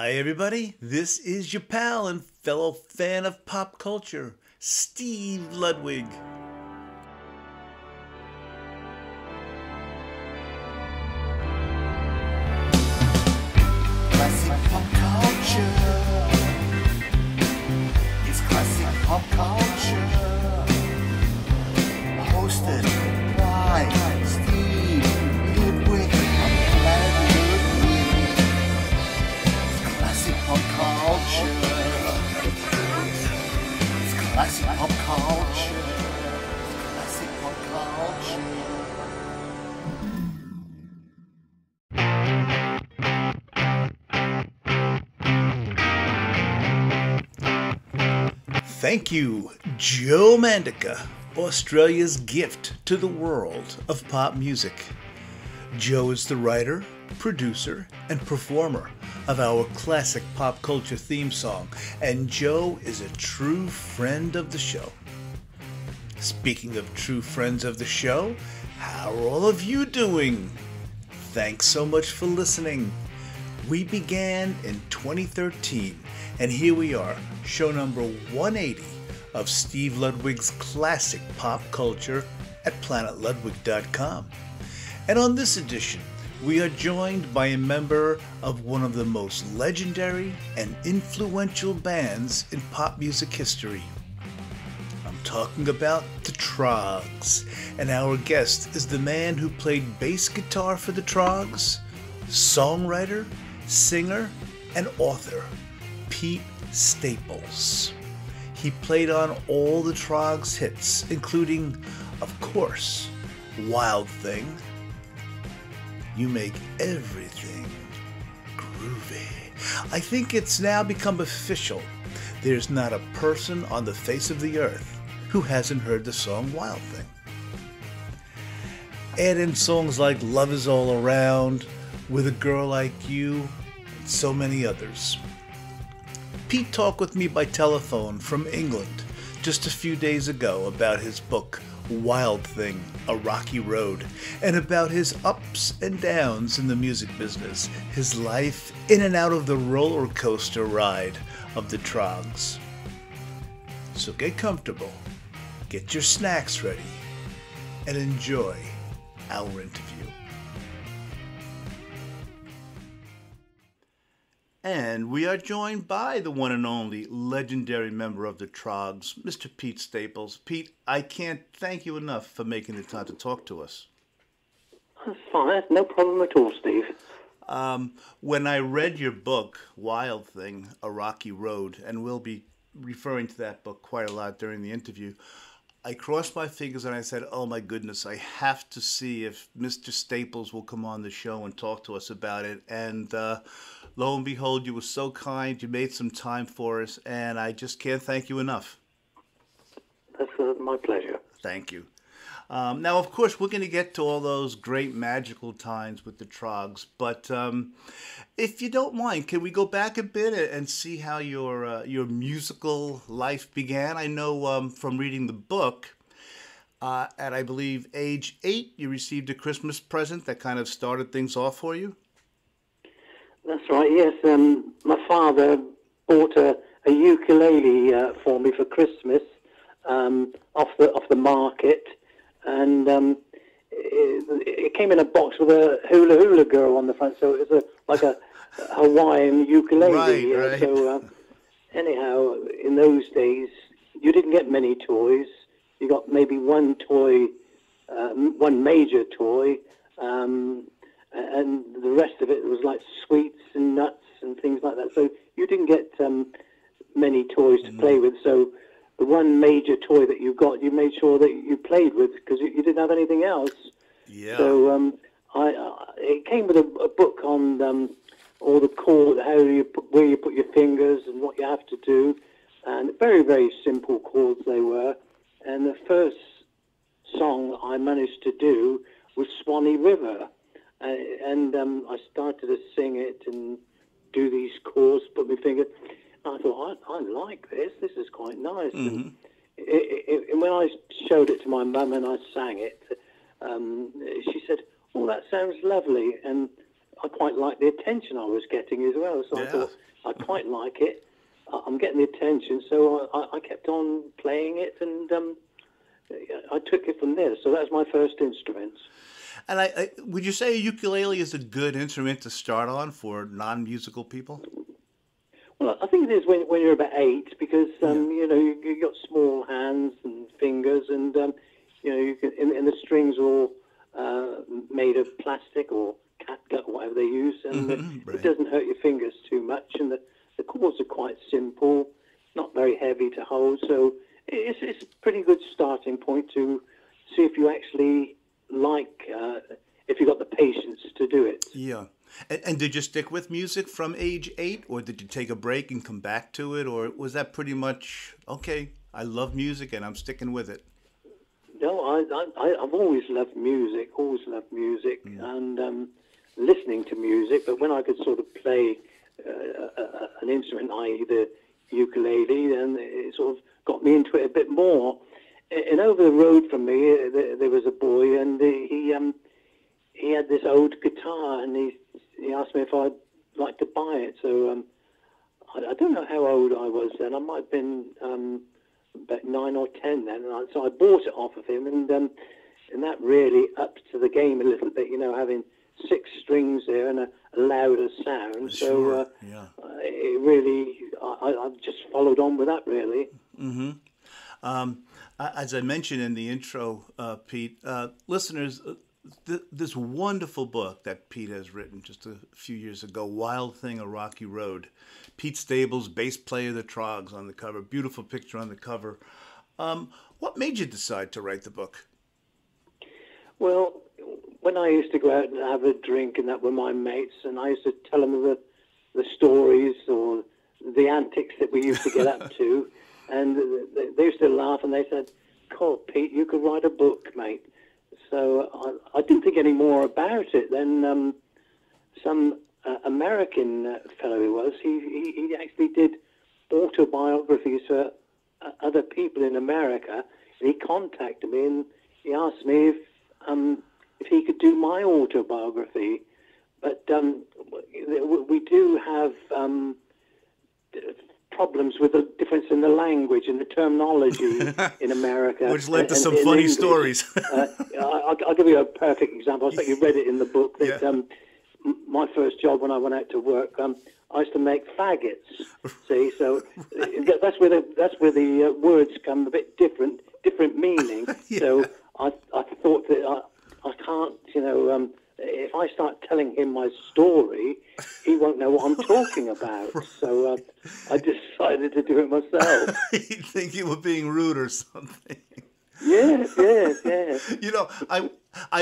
Hi, everybody. This is your pal and fellow fan of pop culture, Steve Ludwig. Classic pop culture. It's classic pop culture. Hosted by Steve Ludwig. I'm glad you're here. It's classic pop culture. It's classic pop culture. It's classic pop culture. Thank you, Joe Mandica, Australia's gift to the world of pop music. Joe is the writer, producer, and performer of our classic pop culture theme song, and Joe is a true friend of the show. Speaking of true friends of the show, how are all of you doing? Thanks so much for listening. We began in 2013, and here we are, show number 180 of Steve Ludwig's classic pop culture at planetludwig.com. And on this edition, we are joined by a member of one of the most legendary and influential bands in pop music history. I'm talking about the Troggs, and our guest is the man who played bass guitar for the Troggs, songwriter, singer, and author, Pete Staples. He played on all the Troggs hits, including, of course, Wild Thing, You Make Everything Groovy. I think it's now become official. There's not a person on the face of the earth who hasn't heard the song Wild Thing. Add in songs like Love Is All Around, With a Girl Like You, and so many others. Pete talked with me by telephone from England just a few days ago about his book, Wild Thing, A Rocky Road, and about his ups and downs in the music business, his life in and out of the roller coaster ride of the Troggs. So get comfortable, get your snacks ready, and enjoy our interview. And we are joined by the one and only legendary member of the Troggs, Mr. Pete Staples. Pete, I can't thank you enough for making the time to talk to us. That's fine. No problem at all, Steve. When I read your book, Wild Thing, A Rocky Road, and we'll be referring to that book quite a lot during the interview, I crossed my fingers and I said, oh my goodness, I have to see if Mr. Staples will come on the show and talk to us about it. And lo and behold, you were so kind, you made some time for us, and I just can't thank you enough. That's my pleasure. Thank you. Now, of course, we're going to get to all those great magical times with the Troggs, but if you don't mind, can we go back a bit and see how your musical life began? I know from reading the book, at I believe age 8, you received a Christmas present that kind of started things off for you. That's right, yes. My father bought a ukulele for me for Christmas off the market, and it came in a box with a hula hula girl on the front, so it was like a Hawaiian ukulele. Right. So anyhow, in those days, you didn't get many toys. You got maybe one toy, one major toy, and the rest of it was like sweets and nuts and things like that. So you didn't get many toys to play with. So the one major toy that you got, you made sure that you played with because you didn't have anything else. Yeah. So it came with a book on all the chords, where you put your fingers and what you have to do, and very, very simple chords they were. And the first song I managed to do was Swanee River. And I started to sing it and do these chords, put my finger. I thought, I like this. This is quite nice. Mm-hmm. And when I showed it to my mum and I sang it, she said, "Oh, that sounds lovely." And I quite liked the attention I was getting as well. So I thought, I quite like it. I'm getting the attention, so I kept on playing it, and I took it from there. So that was my first instrument. And would you say a ukulele is a good instrument to start on for non-musical people? Well, I think it is when you're about 8, because you know, you've got small hands and fingers, and you know, you can, and the strings are all made of plastic or catgut, whatever they use, and Right. it doesn't hurt your fingers too much, and the chords are quite simple, not very heavy to hold, so it's a pretty good starting point to see if you actually like, if you've got the patience to do it. Yeah. And did you stick with music from age 8, or did you take a break and come back to it, or was that pretty much, okay, I love music and I'm sticking with it? No, I've always loved music, and listening to music, but when I could sort of play an instrument, i.e. the ukulele, then it sort of got me into it a bit more. And over the road from me, there was a boy, and he had this old guitar, and he asked me if I'd like to buy it. So I don't know how old I was then. I might have been about 9 or 10 then. And so I bought it off of him, and that really upped to the game a little bit, you know, having 6 strings there and a louder sound. Sure. So it really, I just followed on with that, really. Mm-hmm. As I mentioned in the intro, Pete, listeners, this wonderful book that Pete has written just a few years ago, Wild Thing, A Rocky Road. Pete Stables, bass player of the Troggs, on the cover. Beautiful picture on the cover. What made you decide to write the book? Well, when I used to go out and have a drink and that with my mates, and I used to tell them the stories or the antics that we used to get up to, and they used to laugh, and they said, "God, Pete, you could write a book, mate." So I didn't think any more about it. Then some American fellow he was, he actually did autobiographies for other people in America, and he contacted me and he asked me if he could do my autobiography. But we do have problems with the difference in the language and the terminology in America. Which led to some in funny English. stories. I'll give you a perfect example. I think you read it in the book. That my first job when I went out to work, I used to make faggots. See, so that's where the words come a bit different meaning. So I thought that I can't, you know, if I start telling him my story, he won't know what I'm talking about. So I decided to do it myself. He'd think you were being rude or something. Yes. You know, I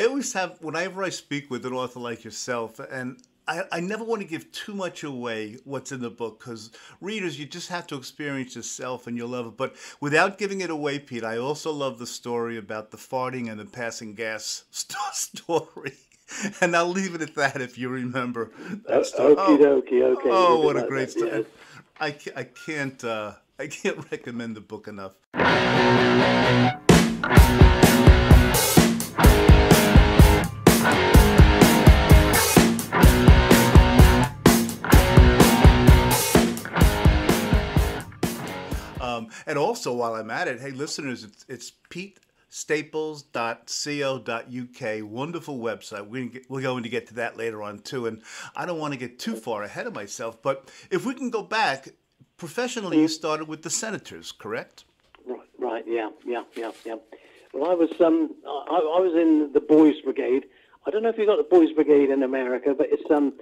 always have, whenever I speak with an author like yourself, and I never want to give too much away what's in the book, because readers, you just have to experience yourself and you'll love it. But without giving it away, Pete, I also love the story about the farting and the passing gas story. And I'll leave it at that if you remember that story. Okay. Oh, what a great story. Yes. I can't recommend the book enough. And also, while I'm at it, hey, listeners, it's petestaples.co.uk. Wonderful website. We're going to get to that later on, too. And I don't want to get too far ahead of myself, but if we can go back, professionally, you started with the Senators, correct? Right. Yeah. Well, I was in the Boys Brigade. I don't know if you've got the Boys Brigade in America, but it's a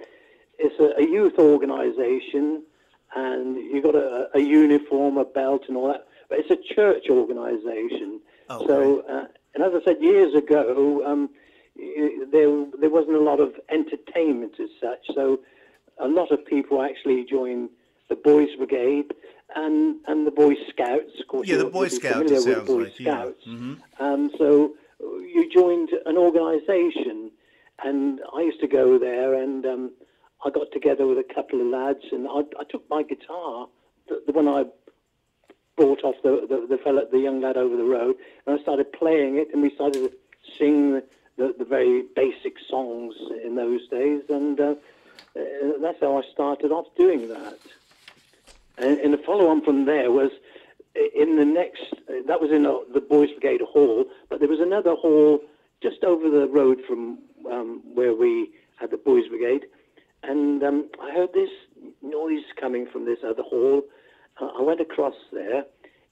youth organisation, and you've got a uniform, a belt, and all that. But it's a church organisation. Okay. So, and as I said years ago, there wasn't a lot of entertainment as such. So, a lot of people actually joined the Boys Brigade and the Boy Scouts. Of course, the Boy Scouts. It sounds like Scouts. Yeah. Mm-hmm. So you joined an organisation, and I used to go there, and I got together with a couple of lads, and I took my guitar, the one I bought off the young lad over the road, and I started playing it, and we started to sing the very basic songs in those days, and that's how I started off doing that. And the follow-on from there was in the next, that was in the Boys Brigade Hall, but there was another hall just over the road from where we had the Boys Brigade, and I heard this noise coming from this other hall. I went across there,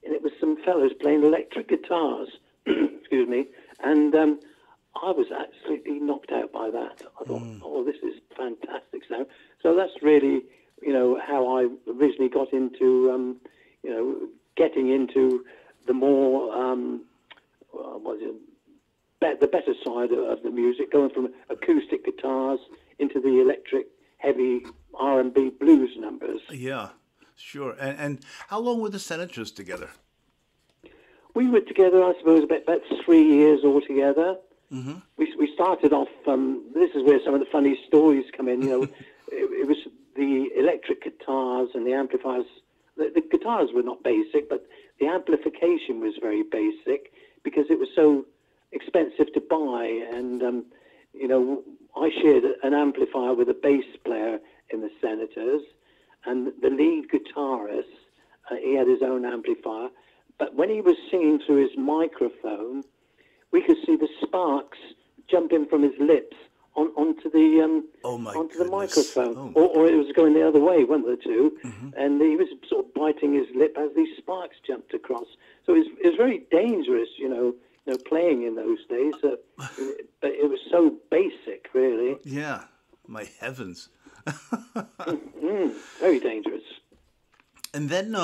and it was some fellows playing electric guitars, excuse me, and I was absolutely knocked out by that. I thought, oh, this is fantastic sound. So that's really, how I originally got into, getting into the more, the better side of the music, going from acoustic guitars into the electric, heavy R&B blues numbers. Yeah, sure. And how long were the Senators together? We were together, I suppose, about 3 years altogether. Mm-hmm. We started off, this is where some of the funny stories come in, it was the electric guitars and the amplifiers. The guitars were not basic, but the amplification was very basic because it was so expensive to buy. And, I shared an amplifier with a bass player in the Senators, and the lead guitarist, he had his own amplifier. But when he was singing through his microphone, we could see the sparks jumping from his lips onto the microphone, or it was going the other way, one of the two, and he was sort of biting his lip as these sparks jumped across. So it was very dangerous, playing in those days. But it was so basic, really. Yeah, my heavens. Very dangerous. And then,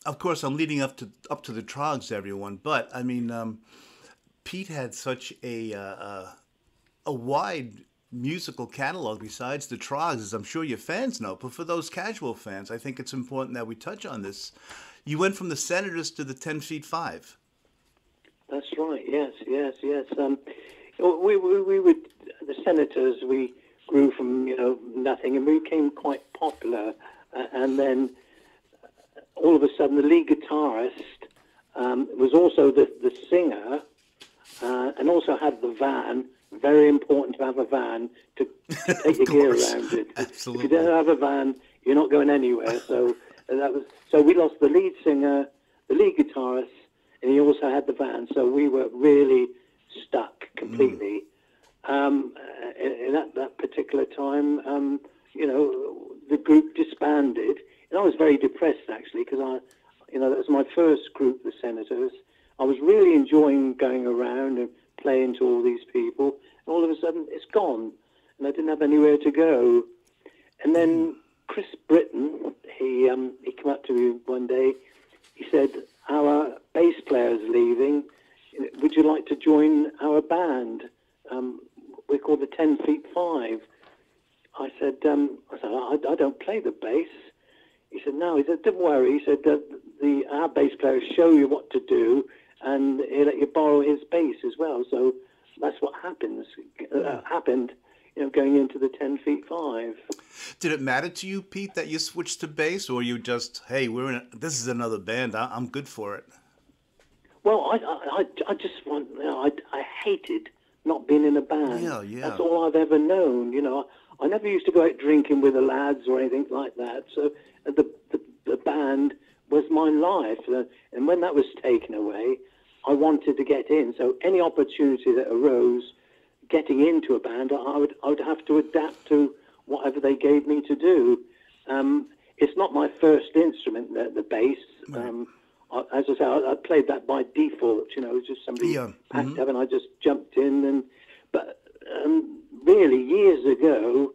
of course, I'm leading up to the Troggs, everyone. But I mean, Pete had such a wide musical catalog besides the Troggs, as I'm sure your fans know. But for those casual fans, I think it's important that we touch on this. You went from the Senators to the 10 Feet 5. That's right. Yes. We were the Senators. We grew from nothing, and we became quite popular. And then all of a sudden, the lead guitarist was also the singer, and also had the van. Very important to have a van to take your gear around it. Absolutely. If you don't have a van, you're not going anywhere. So we lost the lead singer, the lead guitarist, and he also had the van. So we were really stuck completely. In that particular time, the group disbanded, and I was very depressed actually because that was my first group, the Senators. I was really enjoying going around and playing to all these people, and all of a sudden it's gone, and I didn't have anywhere to go. And then Chris Britton, he came up to me one day. He said, "Our bass player's leaving. Would you like to join our band? We're called the 10 Feet 5." I said, I don't play the bass. He said, no. He said, don't worry. He said, our bass player will show you what to do, and he'll let you borrow his bass as well. So that's what happened, going into the 10 Feet 5. Did it matter to you, Pete, that you switched to bass, or you just, hey, this is another band, I'm good for it? Well, I just want, I hated not being in a band. Yeah. That's all I've ever known. I never used to go out drinking with the lads or anything like that. So the band was my life. And when that was taken away, I wanted to get in. So any opportunity that arose, getting into a band, I would have to adapt to whatever they gave me to do. It's not my first instrument, the bass. Right. As I say, I played that by default. Just somebody packed up, and I just jumped in. But really, years ago,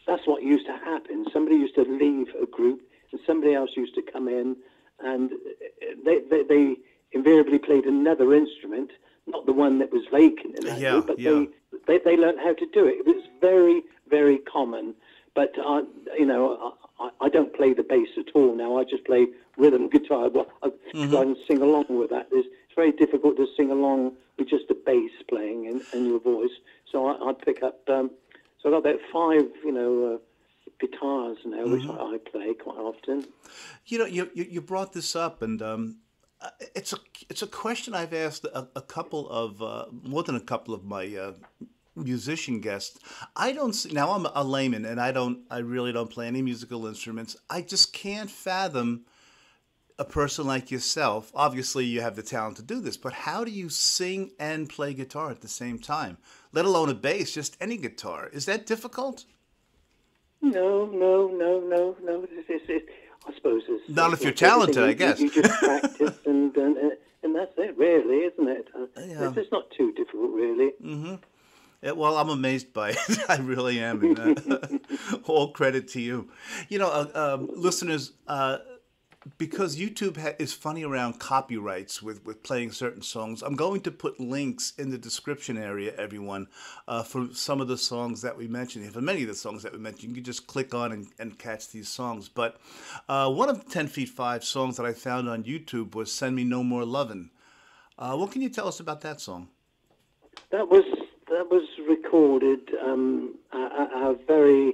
that's what used to happen. Somebody used to leave a group, and somebody else used to come in, and they invariably played another instrument, not the one that was vacant in that group, but they learned how to do it. It was very, very common. But I don't play the bass at all now. I just play rhythm guitar. Well, I can sing along with that. It's very difficult to sing along with just a bass playing in your voice. So I pick up. So I've got about 5, guitars now, which I play quite often. You brought this up, and It's a question I've asked a couple of more than a couple of my musician guests. I don't see, now I'm a layman and I really don't play any musical instruments. I just can't fathom a person like yourself. Obviously, you have the talent to do this, but how do you sing and play guitar at the same time? Let alone a bass, just any guitar. Is that difficult? No, no, no, no, no. I suppose it's Not if you're like talented, everything. I guess. You just practice and that's it, really, isn't it? Yeah. It's not too difficult, really. Yeah, well, I'm amazed by it. I really am. And, all credit to you. You know, listeners, because YouTube is funny around copyrights with playing certain songs, I'm going to put links in the description area, everyone, for some of the songs that we mentioned. For many of the songs that we mentioned, you can just click on and catch these songs. But one of the 10 Feet 5 songs that I found on YouTube was Send Me No More Lovin'. What can you tell us about that song? That was recorded, our very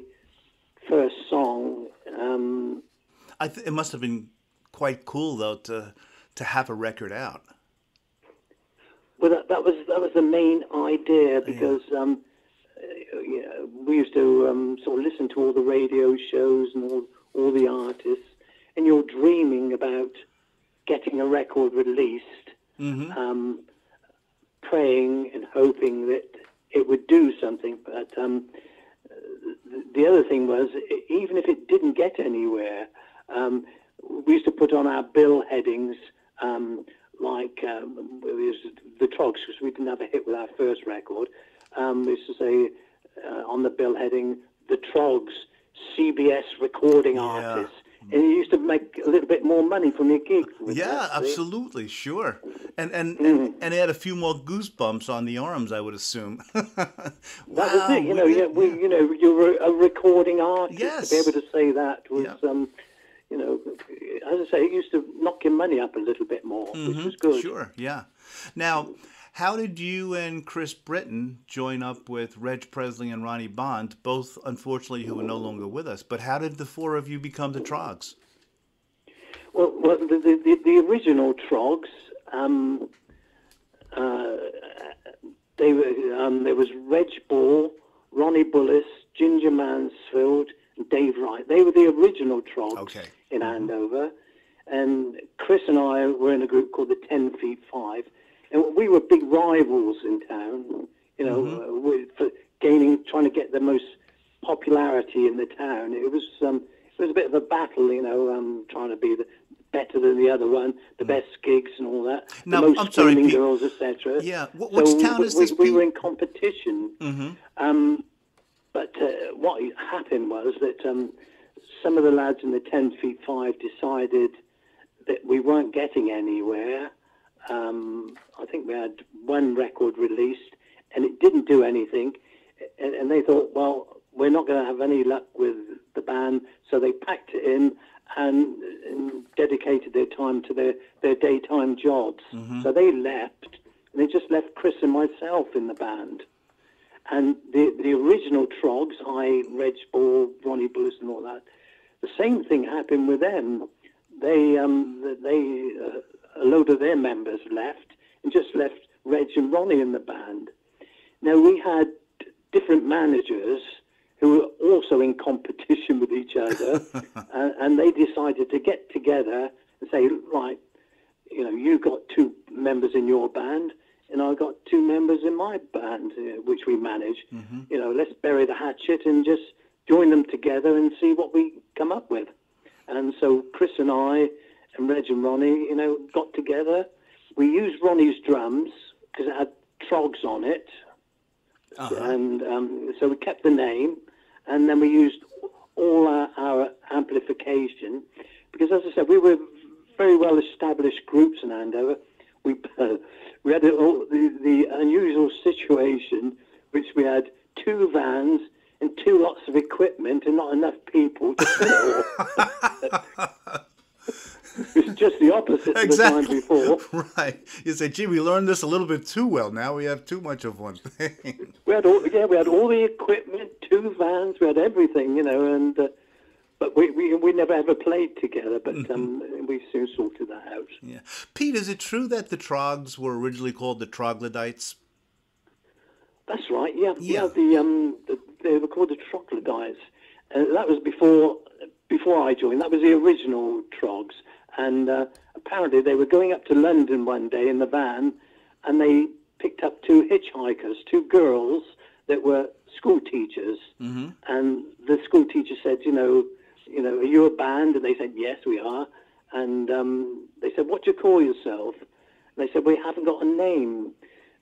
first song. It must have been quite cool though to have a record out. Well, that was the main idea, because we used to sort of listen to all the radio shows and all the artists, and you're dreaming about getting a record released, praying and hoping that it would do something. But the other thing was, even if it didn't get anywhere, we used to put on our bill headings, like the Troggs, because we didn't have a hit with our first record. We used to say on the bill heading, the Troggs, CBS recording artists. And you used to make a little bit more money from your gigs. Yeah, absolutely, sure. And add a few more goosebumps on the arms, I would assume. That was it. You were a recording artist. Yes. To be able to say that was, as I say, it used to knock your money up a little bit more, which was good. Sure, yeah. Now, how did you and Chris Britton join up with Reg Presley and Ronnie Bond, both, unfortunately, who are no longer with us? But how did the four of you become the Troggs? Well, the original Troggs, there was Reg Ball, Ronnie Bullis, Ginger Mansfield, and Dave Wright. They were the original Troggs in Andover. And Chris and I were in a group called the 10 Feet 5. And we were big rivals in town, for trying to get the most popularity in the town. It was a bit of a battle, trying to be better than the other one, the best gigs and all that. Now, the most I'm sorry, Pete. girls, etc. Yeah, which town is this? We were in competition. But what happened was that some of the lads in the 10 Feet 5 decided that we weren't getting anywhere. I think we had one record released, and it didn't do anything. And they thought, well, we're not going to have any luck with the band, so they packed it in and dedicated their time to their daytime jobs. So they left, and they just left Chris and myself in the band. And the original Troggs, Reg Ball, Ronnie Bullis, and all that, the same thing happened with them. A load of their members left and just left Reg and Ronnie in the band. Now, we had different managers who were also in competition with each other, and they decided to get together and say, right, you got two members in your band, and I got two members in my band, which we manage. Let's bury the hatchet and just join them together and see what we come up with. And so Chris and I and Reg and Ronnie, got together. We used Ronnie's drums because it had Troggs on it. And so we kept the name, and then we used all our amplification because, as I said, we were very well-established groups in Andover. We had the unusual situation, which we had two vans and two lots of equipment and not enough people to fit it all. It's just the opposite of the time before. Right. You say, gee, we learned this a little bit too well. Now we have too much of one thing. We had all the equipment, two vans, we had everything, and but we never ever played together. But we soon sorted that out. Yeah. Pete, is it true that the Troggs were originally called the Troglodytes? That's right. Yeah. Yeah. They were called the Troglodytes. That was before I joined. That was the original Troggs. And apparently they were going up to London one day in the van, and they picked up two hitchhikers, two girls that were school teachers. Mm-hmm. And the school teacher said, are you a band? And they said, yes, we are. And they said, what do you call yourself? And they said, we haven't got a name.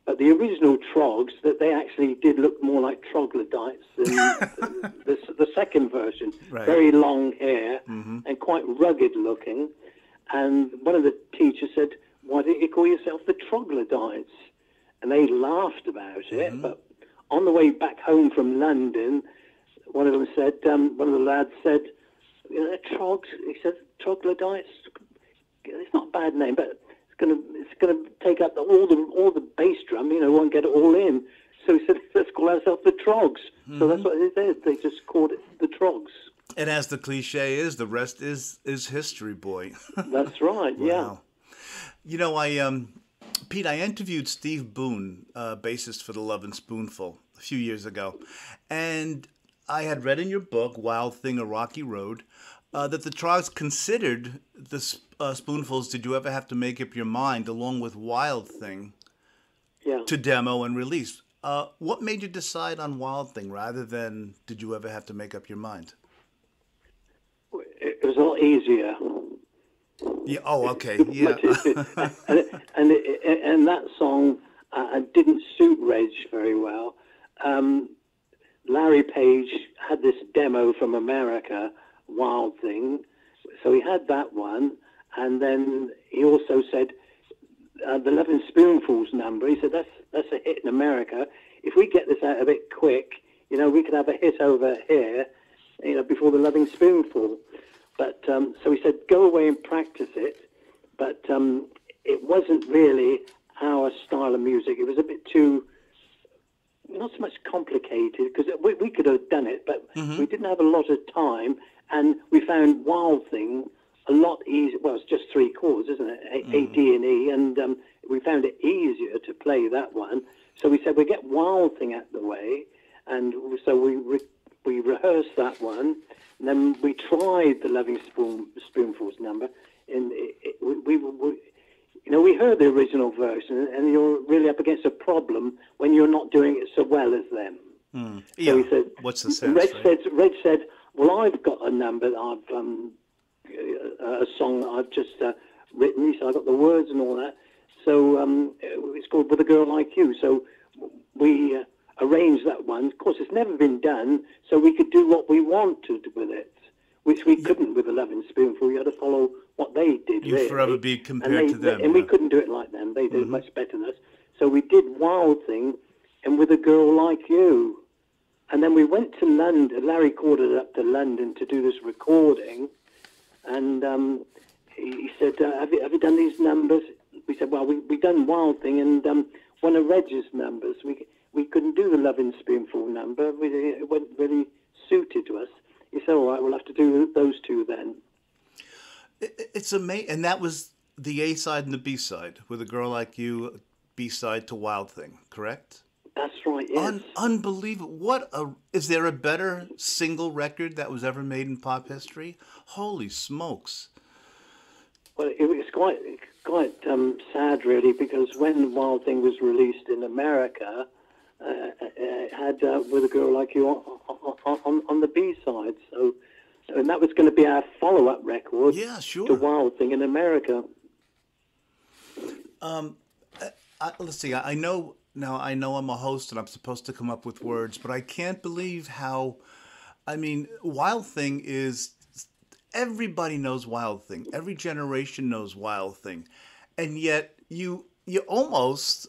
But the original Troggs, that they actually did look more like troglodytes than the second version. Right. Very long hair and quite rugged looking. And one of the teachers said, why don't you call yourself the Troglodytes? And they laughed about it. But on the way back home from London, one of them said, one of the lads said, Troggs, he said, Troglodytes, it's not a bad name, but it's gonna take up all the bass drum, won't get it all in. So he said, let's call ourselves the Troggs. So that's what they did. They just called it the Troggs. And as the cliche is, the rest is history, boy. That's right. Wow. Yeah. Pete, I interviewed Steve Boone, bassist for the Lovin' Spoonful, a few years ago, and I had read in your book, Wild Thing, A Rocky Road, that the Troggs considered the Spoonfuls Did You Ever Have to Make Up Your Mind, along with Wild Thing, to demo and release. What made you decide on Wild Thing rather than Did You Ever Have to Make Up Your Mind? It was a lot easier. Yeah. Oh, okay. Yeah. and that song didn't suit Reg very well. Larry Page had this demo from America, Wild Thing, so he had that one, and then he also said the Lovin' Spoonfuls number. He said that's a hit in America. If we get this out a bit quick, we could have a hit over here, before the Lovin' Spoonful. But so he said, go away and practice it. But it wasn't really our style of music. It was a bit too, not so much complicated, because we could have done it, but we didn't have a lot of time. And we found Wild Thing a lot easier. Well, it's just 3 chords, isn't it? A, D, and E. And we found it easier to play that one. So we said, we'll get Wild Thing out of the way. And so we rehearsed that one. And then we tried the Lovin' Spoonfuls number, and we heard the original version, and you're really up against a problem when you're not doing it so well as them. Yeah. So he said, what's the sense? Reg said, well, I've got a number that I've a song that I've just written. He said, I got the words and all that. So it's called With a Girl Like You. So we arranged that one. Of course, it's never been done, so we could do what we wanted with it, which we couldn't with the Lovin' Spoonful. You had to follow what they did. You'd forever be compared to them. And we couldn't do it like them. They did it much better than us. So we did Wild Thing and With a Girl Like You. And then we went to London. Larry called us up to London to do this recording. And he said, have you done these numbers? We said, well, we done Wild Thing and one of Reg's numbers. We couldn't do the Lovin' Spoonful number. It wasn't really suited to us. He said, all right, we'll have to do those 2 then. It's amazing. And that was the A side and the B side, With a Girl Like You, B side to Wild Thing, correct? That's right, yes. Unbelievable. Is there a better single record that was ever made in pop history? Holy smokes. Well, it was quite sad, really, because when Wild Thing was released in America, it had With a Girl Like You on the B-side. So, and that was going to be our follow-up record to Wild Thing in America. Let's see. I know I'm a host and I'm supposed to come up with words, but I can't believe how, Wild Thing is, everybody knows Wild Thing. Every generation knows Wild Thing. And yet you almost,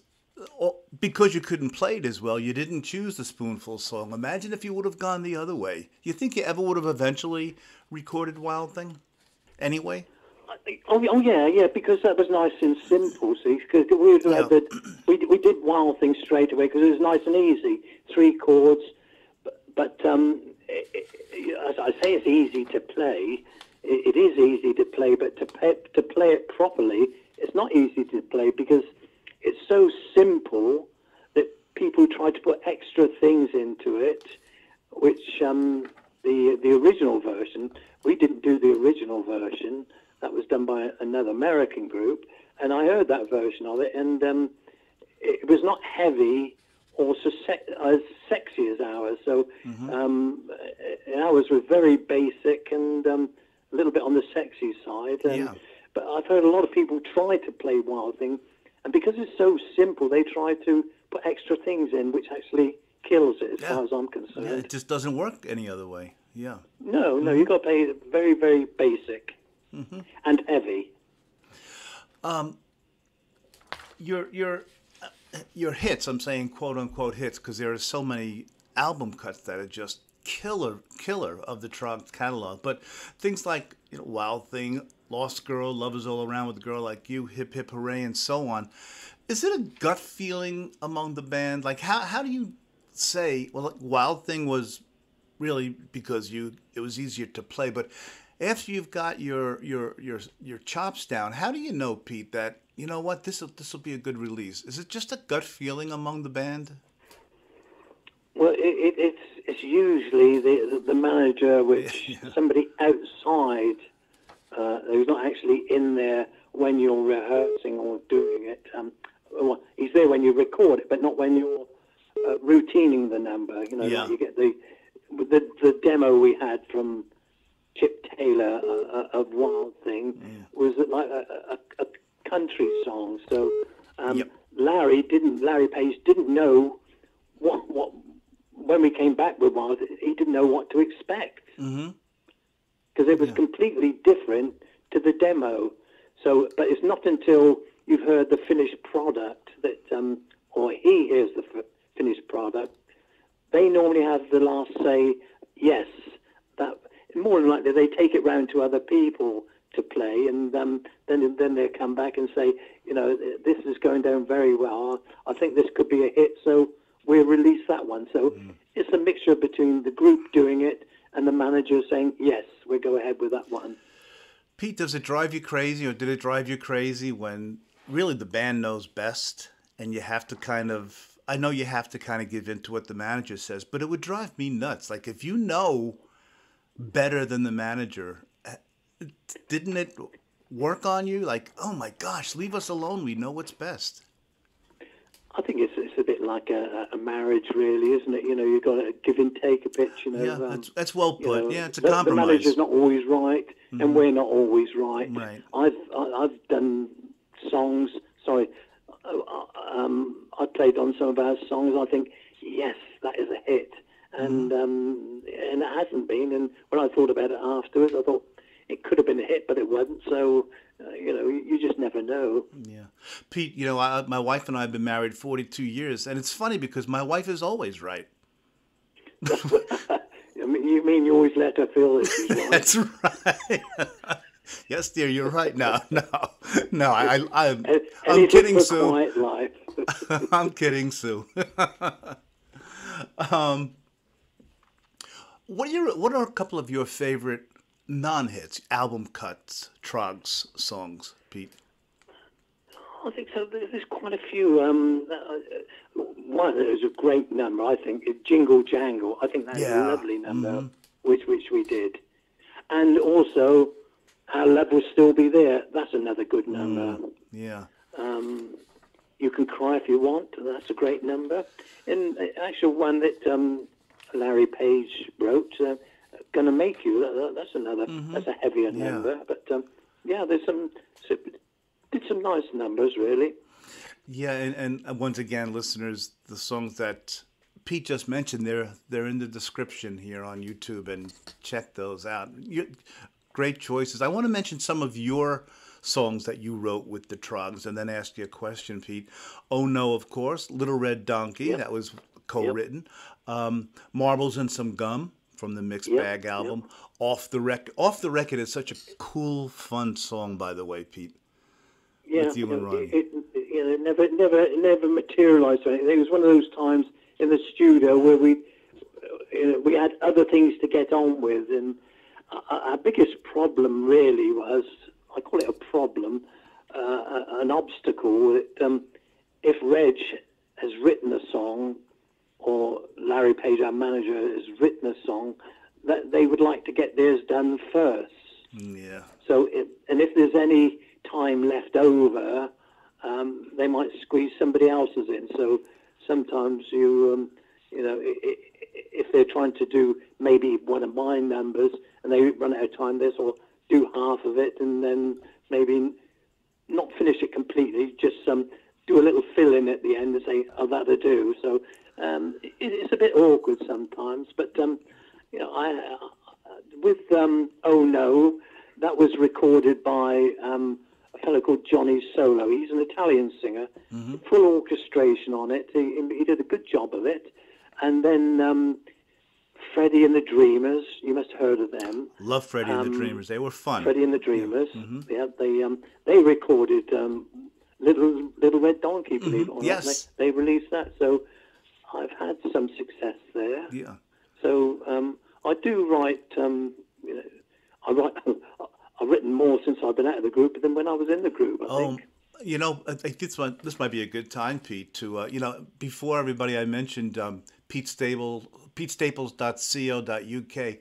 because you couldn't play it as well, you didn't choose the Spoonful song. Imagine if you would have gone the other way. You think you ever would have eventually recorded Wild Thing anyway? Oh yeah, because that was nice and simple. See, because we did Wild Thing straight away because it was nice and easy, 3 chords. But as I say, it's easy to play. It is easy to play, but to play it properly, it's not easy to play because it's so simple that people try to put extra things into it, which the original version, we didn't do the original version. That was done by another American group, and I heard that version of it, and it was not heavy or so as sexy as ours. So ours was very basic and a little bit on the sexy side. But I've heard a lot of people try to play Wild Thing, and because it's so simple, they try to put extra things in, which actually kills it, as far as I'm concerned. Yeah, it just doesn't work any other way. Yeah. No, you've got to play it very, very basic and heavy. Your hits, I'm saying quote unquote hits, because there are so many album cuts that are just killer of the Troggs catalog. But things like Wild Thing, Lost Girl, Love Is All Around with a Girl Like You, Hip Hip Hooray, and so on. Is it a gut feeling among the band? Like how do you say, well, Wild Thing was really because it was easier to play, but after you've got your chops down, how do you know, Pete, that you know what, this will be a good release? Is it just a gut feeling among the band? Well, it's usually the manager, which somebody outside who's not actually in there when you're rehearsing or doing it. Well, he's there when you record it, but not when you're routining the number. Like you get the demo we had from Chip Taylor of Wild Thing was like a country song. So Larry Page didn't know what when we came back with Wild, he didn't know what to expect because it was completely different to the demo. So, but it's not until you've heard the finished product that, or he hears the finished product, they normally have the last say. Yes, that more than likely they take it round to other people to play, and then they come back and say, this is going down very well. I think this could be a hit, so we'll release that one. So it's a mixture between the group doing it and the manager saying, yes, we'll go ahead with that one. Pete, does it drive you crazy, or did it drive you crazy when really the band knows best and you have to I know you have to kind of give in to what the manager says, but it would drive me nuts. Like, if you know better than the manager, didn't it work on you? Like, oh my gosh, leave us alone. We know what's best. I think it's a bit like a marriage, really, isn't it? You've got to give and take a bit. Yeah, that's well put. It's a compromise. The manager's not always right, and we're not always right. Right. I've done songs. Sorry, I played on some of our songs. I think, yes, that is a hit, and it hasn't been. And when I thought about it afterwards, I thought it could have been a hit, but it wasn't. So. You just never know. Yeah. Pete, my wife and I have been married 42 years, and it's funny because my wife is always right. You mean you always let her feel that she's right? That's right. Yes, dear, you're right. No, I'm kidding, Sue. Quiet life. I'm kidding, Sue. What are a couple of your favorite non-hits, album cuts, Troggs songs, Pete? I think so. There's quite a few. One that is a great number, I think, is Jingle Jangle. I think that's a lovely number, which we did. And also, Our Love Will Still Be There. That's another good number. Yeah. You Can Cry If You Want. That's a great number. And actual one that Larry Page wrote, Gonna Make You. That's another. That's a heavier number, but there's did some nice numbers, really. Yeah, and once again, listeners, the songs that Pete just mentioned, they're in the description here on YouTube, and check those out. Great choices. I want to mention some of your songs that you wrote with the Troggs, and then ask you a question, Pete. Oh No, of course. Little Red Donkey, that was co-written. Marbles and Some Gum, from the Mixed Bag album. Off the Record is such a cool, fun song, by the way, Pete. Yeah, with you and Ronnie. It never materialized or anything. It was one of those times in the studio where we had other things to get on with, and our biggest problem really was, I call it a problem, an obstacle, that if Reg has written a song, or Larry Page, our manager, has written a song, that they would like to get theirs done first. Yeah. So, if there's any time left over, they might squeeze somebody else's in. So sometimes if they're trying to do maybe one of my numbers and they run out of time, they'll do half of it and then maybe not finish it completely, just do a little fill in at the end and say, "Oh, that'll do." So it's a bit awkward sometimes, but with "Oh No," that was recorded by a fellow called Johnny Solo. He's an Italian singer, full orchestration on it. He did a good job of it. And then Freddie and the Dreamers, you must have heard of them. Love Freddie and the Dreamers. They were fun. Freddie and the Dreamers. Yeah, they recorded Little Red Donkey, believe it or not. Yes. They released that. So I've had some success there. Yeah. So I do write, I've written more since I've been out of the group than when I was in the group, I think. I think this might be a good time, Pete, to, before everybody, I mentioned petestaples.co.uk,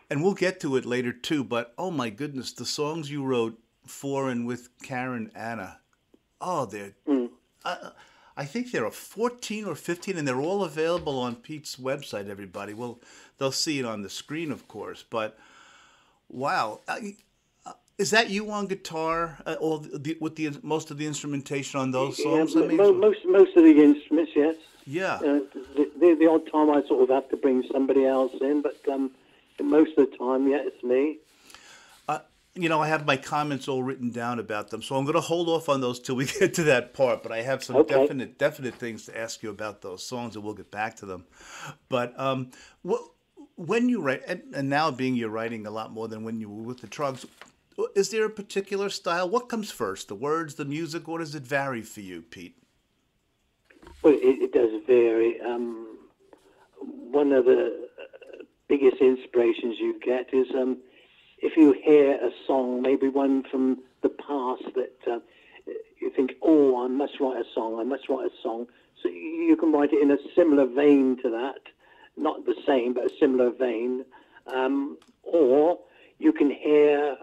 and we'll get to it later too, but oh my goodness, the songs you wrote for and with Karen Anna, I think there are 14 or 15, and they're all available on Pete's website, everybody. Well, they'll see it on the screen, of course, but wow. Is that you on guitar, with most of the instrumentation on those songs? Yeah, most of the instruments, yes. Yeah. The odd time I sort of have to bring somebody else in, but most of the time, yeah, it's me. I have my comments all written down about them, so I'm going to hold off on those till we get to that part. But I have some definite things to ask you about those songs, and we'll get back to them. But when you write, and now being you're writing a lot more than when you were with the Troggs, is there a particular style? What comes first, the words, the music, or does it vary for you, Pete? Well, it does vary. One of the biggest inspirations you get is if you hear a song, maybe one from the past that you think, "Oh, I must write a song. So you can write it in a similar vein to that, not the same, but a similar vein. Or you can hear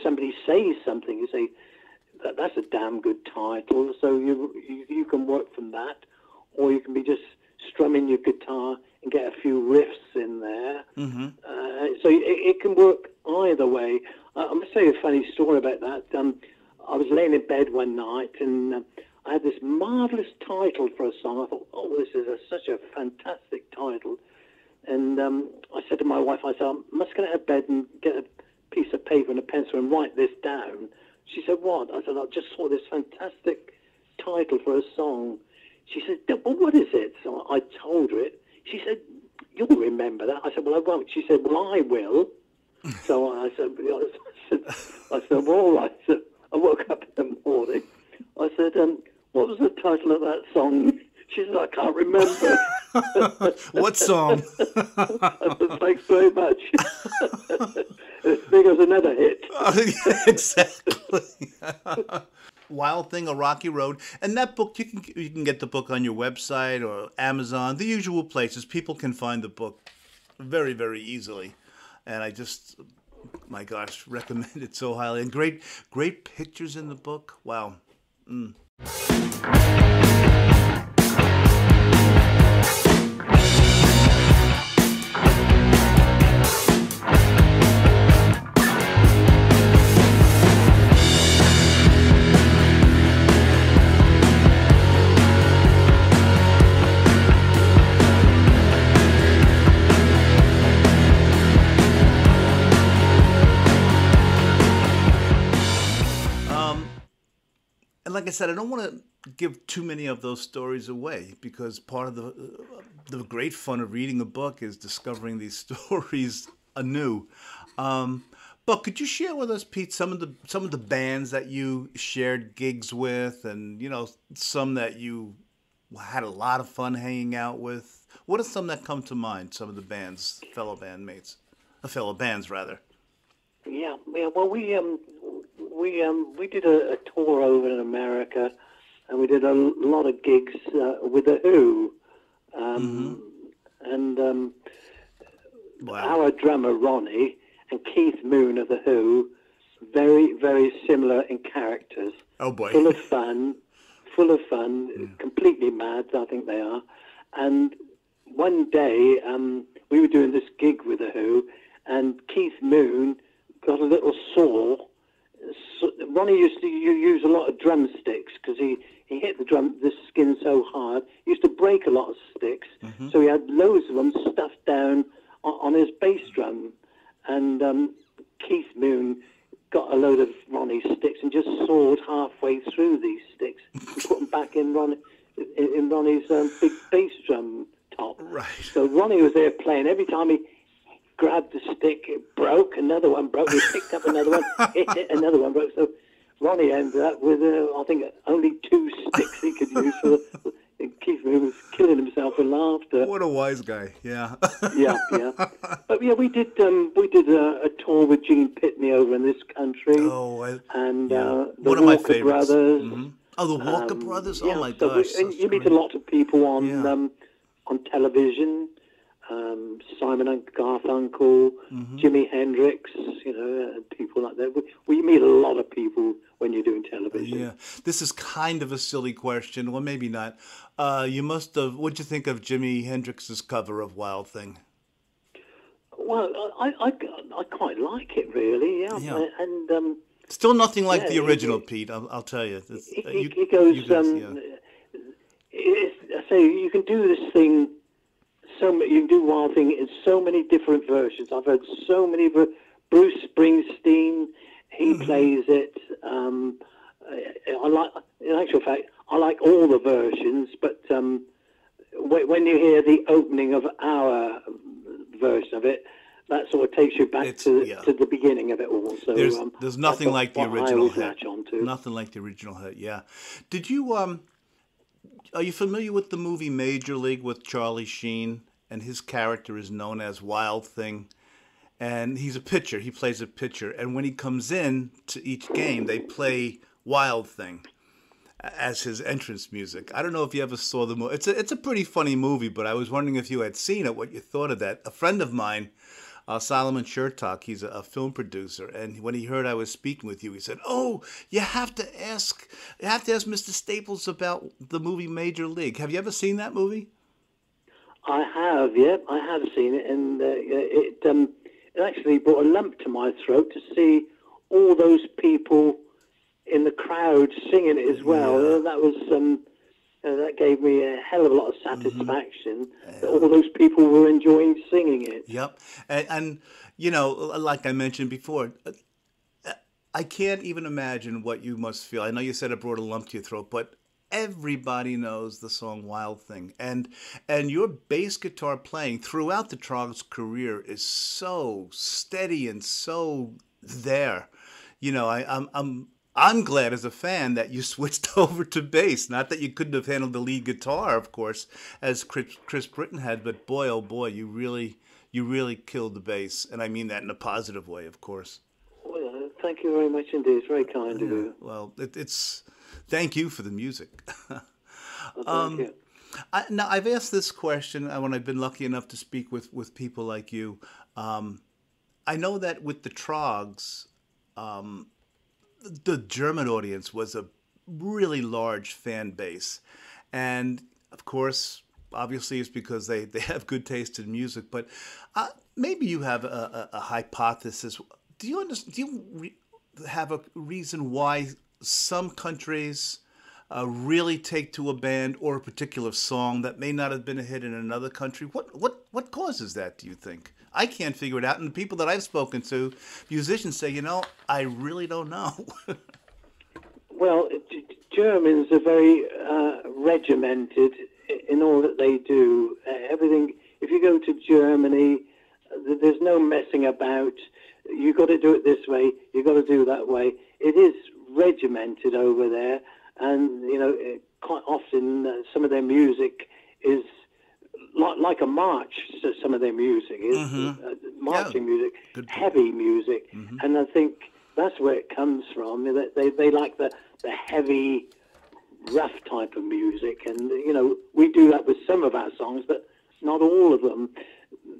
somebody say something. You say, "That's a damn good title." So you can work from that, or you can be just strumming your guitar and get a few riffs in there. So it can work either way. I must tell you a funny story about that. I was laying in bed one night and I had this marvelous title for a song. I thought, "Oh, this is such a fantastic title." And I said to my wife, I said, "I must get out of bed and get a piece of paper and a pencil and write this down." She said, "What?" I said, "I just saw this fantastic title for a song." She said, "Well, what is it?" So I told her it. She said, "You'll remember that." I said, "Well, I won't." She said, "Well, I will." So I said, "Well, all right." So I woke up in the morning. I said, "What was the title of that song?" She said, "I can't remember." What song? I said, "Thanks very much." As big as another hit. Exactly. Wild Thing, A Rocky Road. And that book, you can get the book on your website or Amazon, the usual places. People can find the book very, very easily. And I just, my gosh, recommend it so highly. And great pictures in the book. Wow. And like I said, I don't want to give too many of those stories away because part of the great fun of reading a book is discovering these stories anew. But could you share with us, Pete, some of the bands that you shared gigs with, and some that you had a lot of fun hanging out with? What are some that come to mind? Some of the bands, fellow bands rather. Yeah. Well, we did a tour over in America, and we did a lot of gigs with the Who, and Wow. our drummer Ronnie and Keith Moon of the Who, very, very similar in characters. Oh boy. Full of fun, completely mad, I think they are. And one day, we were doing this gig with the Who, and Keith Moon got a little sore. Ronnie used to use a lot of drumsticks because he hit the skin so hard. He used to break a lot of sticks, so he had loads of them stuffed down on his bass drum. And Keith Moon got a load of Ronnie's sticks and just sawed halfway through these sticks and put them back in Ronnie's big bass drum top. Right. So Ronnie was there playing. Every time he grabbed the stick, it broke. Another one broke. He picked up another one, hit it, another one broke. So Ronnie ended up with, I think, only 2 sticks he could use for the. Keith Moon was killing himself with laughter. What a wise guy. Yeah. Yeah. But yeah, we did a tour with Gene Pitney over in this country. And the one of my Walker favorites. Brothers. Oh, the Walker Brothers. Yeah, Oh my so gosh. and that's you meet great. a lot of people on television. Simon and Garfunkel, Jimi Hendrix, people like that. We meet a lot of people when you're doing television. Yeah, this is kind of a silly question. Well, maybe not. You must have. What'd you think of Jimi Hendrix's cover of "Wild Thing"? Well, I quite like it, really. Yeah. And Still nothing like the it- original, Pete. I'll tell you. it goes. I say you can do this thing. You can do Wild Thing in so many different versions. I've heard so many. Bruce Springsteen, he plays it. I like. In actual fact, I like all the versions. But when you hear the opening of our version of it, that sort of takes you back to the beginning of it all. So there's nothing like the what I original always hit. latch on to. Nothing like the original hit. Yeah. Did you Are you familiar with the movie Major League with Charlie Sheen? And his character is known as Wild Thing. And he's a pitcher. He plays a pitcher. And when he comes in to each game, they play Wild Thing as his entrance music. I don't know if you ever saw the movie. It's a pretty funny movie, but I was wondering if you had seen it, what you thought of that. A friend of mine, Solomon Shertock, he's a film producer, and when he heard I was speaking with you, he said, "Oh, you have to ask Mr. Staples about the movie Major League. Have you ever seen that movie?" I have seen it, and it actually brought a lump to my throat to see all those people in the crowd singing it as well. Yeah. That was that gave me a hell of a lot of satisfaction that all those people were enjoying singing it. Yep, and like I mentioned before, I can't even imagine what you must feel. I know you said it brought a lump to your throat, but everybody knows the song "Wild Thing," and your bass guitar playing throughout the Troggs' career is so steady and so there. I'm glad as a fan that you switched over to bass. Not that you couldn't have handled the lead guitar, of course, as Chris Britton had, but boy, oh boy, you really killed the bass, and I mean that in a positive way, of course. Well, thank you very much indeed. It's very kind of you. Well, it's. Thank you for the music. Well, thank you. Now, I've asked this question when I've been lucky enough to speak with people like you. I know that with the Troggs, the German audience was a really large fan base. And, of course, obviously it's because they have good taste in music. But maybe you have a hypothesis. Do you have a reason why some countries really take to a band or a particular song that may not have been a hit in another country? What causes that, do you think? I can't figure it out. And the people that I've spoken to, musicians say, I really don't know. Well, Germans are very regimented in all that they do. Everything. If you go to Germany, there's no messing about. You got to do it this way. You got to do that way. It is regimented over there, and quite often some of their music is like a march. So some of their music is marching music, heavy music, and I think that's where it comes from. They like the heavy, rough type of music, and we do that with some of our songs, but not all of them.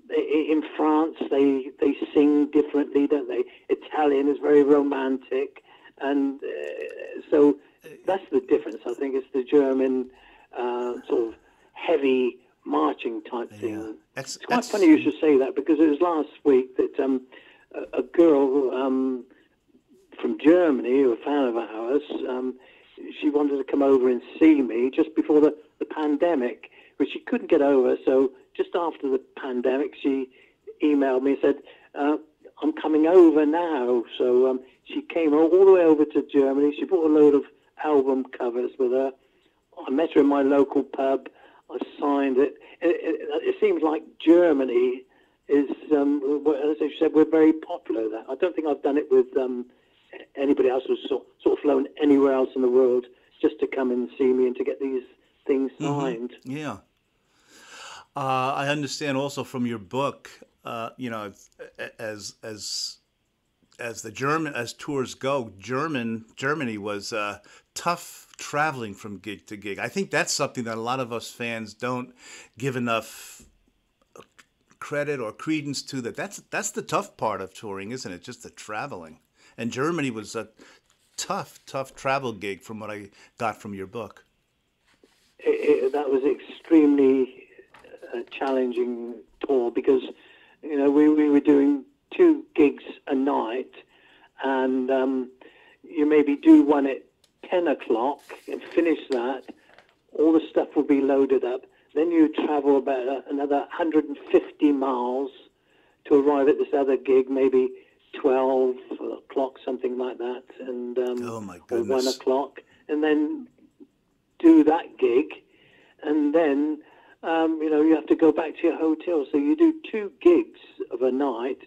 In France, they sing differently, don't they? Italian is very romantic, and so that's the difference. I think it's the German sort of heavy marching type thing. It's quite funny you should say that, because it was last week that a girl from Germany, a fan of ours, she wanted to come over and see me just before the pandemic, which she couldn't get over. So just after the pandemic, she emailed me and said, I'm coming over now. So she came all the way over to Germany. She brought a load of album covers with her. I met her in my local pub. I signed it. It seems like Germany is, as I said, we're very popular there. I don't think I've done it with anybody else who's sort of flown anywhere else in the world just to come and see me and to get these things signed. Yeah. I understand also from your book, as tours go, Germany was tough traveling from gig to gig. I think that's something that a lot of us fans don't give enough credit or credence to. That's the tough part of touring, isn't it? Just the traveling. And Germany was a tough travel gig from what I got from your book. That was extremely challenging tour, because we were doing 2 gigs a night, and you maybe do one at 10 o'clock and finish that. All the stuff will be loaded up. Then you travel about another 150 miles to arrive at this other gig, maybe 12 o'clock, something like that, and oh my goodness. Or 1 o'clock, and then do that gig, and then you have to go back to your hotel. So you do 2 gigs of a night,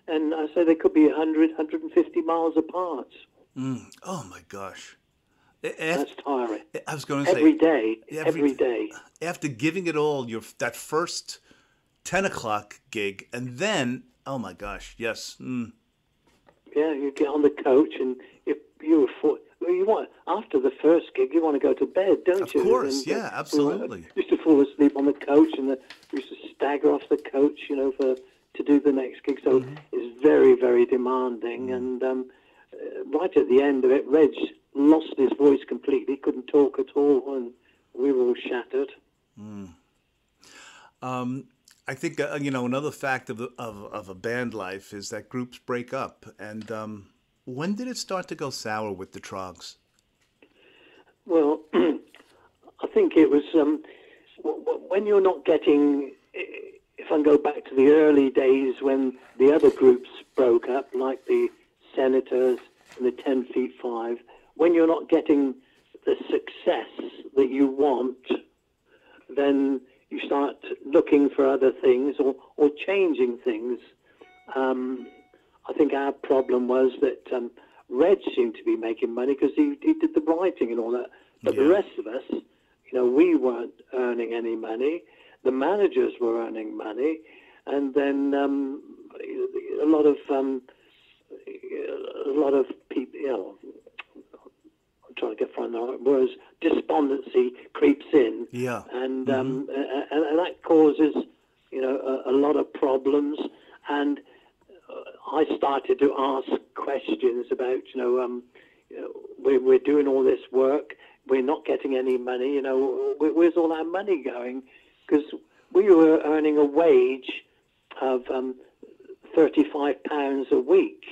and I say they could be 100, 150 miles apart. Oh my gosh. That's tiring. I was going to say every day. After giving it all, that first 10 o'clock gig, and then oh my gosh, yes. Yeah, you get on the coach, and after the first gig, you want to go to bed, don't you? Of course, and, yeah, absolutely. We used to fall asleep on the coach, and we used to stagger off the coach, to do the next gig. So it's very, very demanding. And right at the end of it, Reg lost his voice completely, couldn't talk at all, and we were all shattered. I think another fact of a band life is that groups break up. And when did it start to go sour with the Troggs? Well, I think it was when you're not getting. If I go back to the early days when the other groups broke up, like the Senators and the 10 Feet 5, when you're not getting the success that you want, then you start looking for other things or changing things. I think our problem was that Reg seemed to be making money because he did the writing and all that. But the rest of us, we weren't earning any money. The managers were earning money. And then a lot of people, I'm trying to find the right words, despondency creeps in. Yeah. And and that causes, a lot of problems. And I started to ask questions about, we're doing all this work, we're not getting any money, where's all our money going? Because we were earning a wage of £35 a week.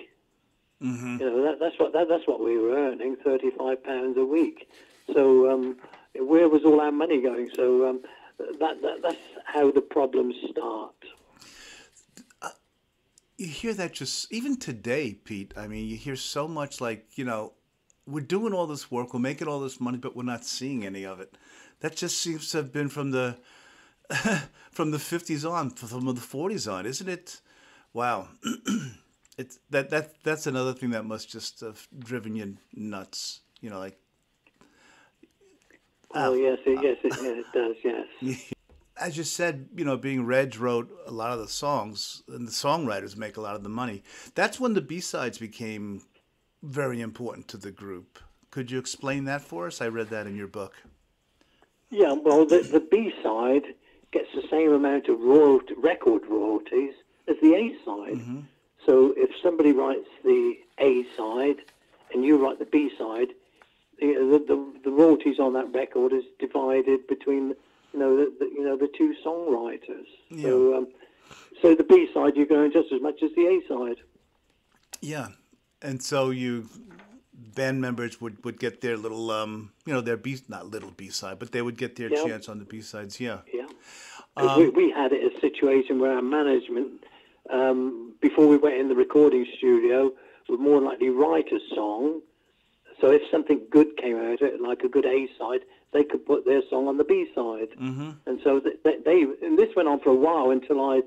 That's what we were earning, £35 a week. So where was all our money going? So that's how the problems start. You hear that just even today, Pete. I mean, you hear so much like, we're doing all this work, we're making all this money, but we're not seeing any of it. That just seems to have been from the from the 50s on, from the 40s on, isn't it? Wow. It's that's another thing that must just have driven you nuts. Oh yes, it does. Yes. as you said, being Reg wrote a lot of the songs, and the songwriters make a lot of the money. That's when the B-sides became very important to the group. Could you explain that for us? I read that in your book. Yeah, well, the B-side gets the same amount of record royalties as the A-side. Mm-hmm. So if somebody writes the A-side and you write the B-side, the royalties on that record is divided between the two songwriters. Yeah. So the B-side you earn just as much as the A-side. Yeah, and so band members would get their little their not little B-side, but they would get their chance on the B-sides. Yeah. Yeah. 'Cause we had a situation where our management, before we went in the recording studio, would more likely write a song. So if something good came out of it, like a good A-side, they could put their song on the B-side. Mm-hmm. And so and this went on for a while until I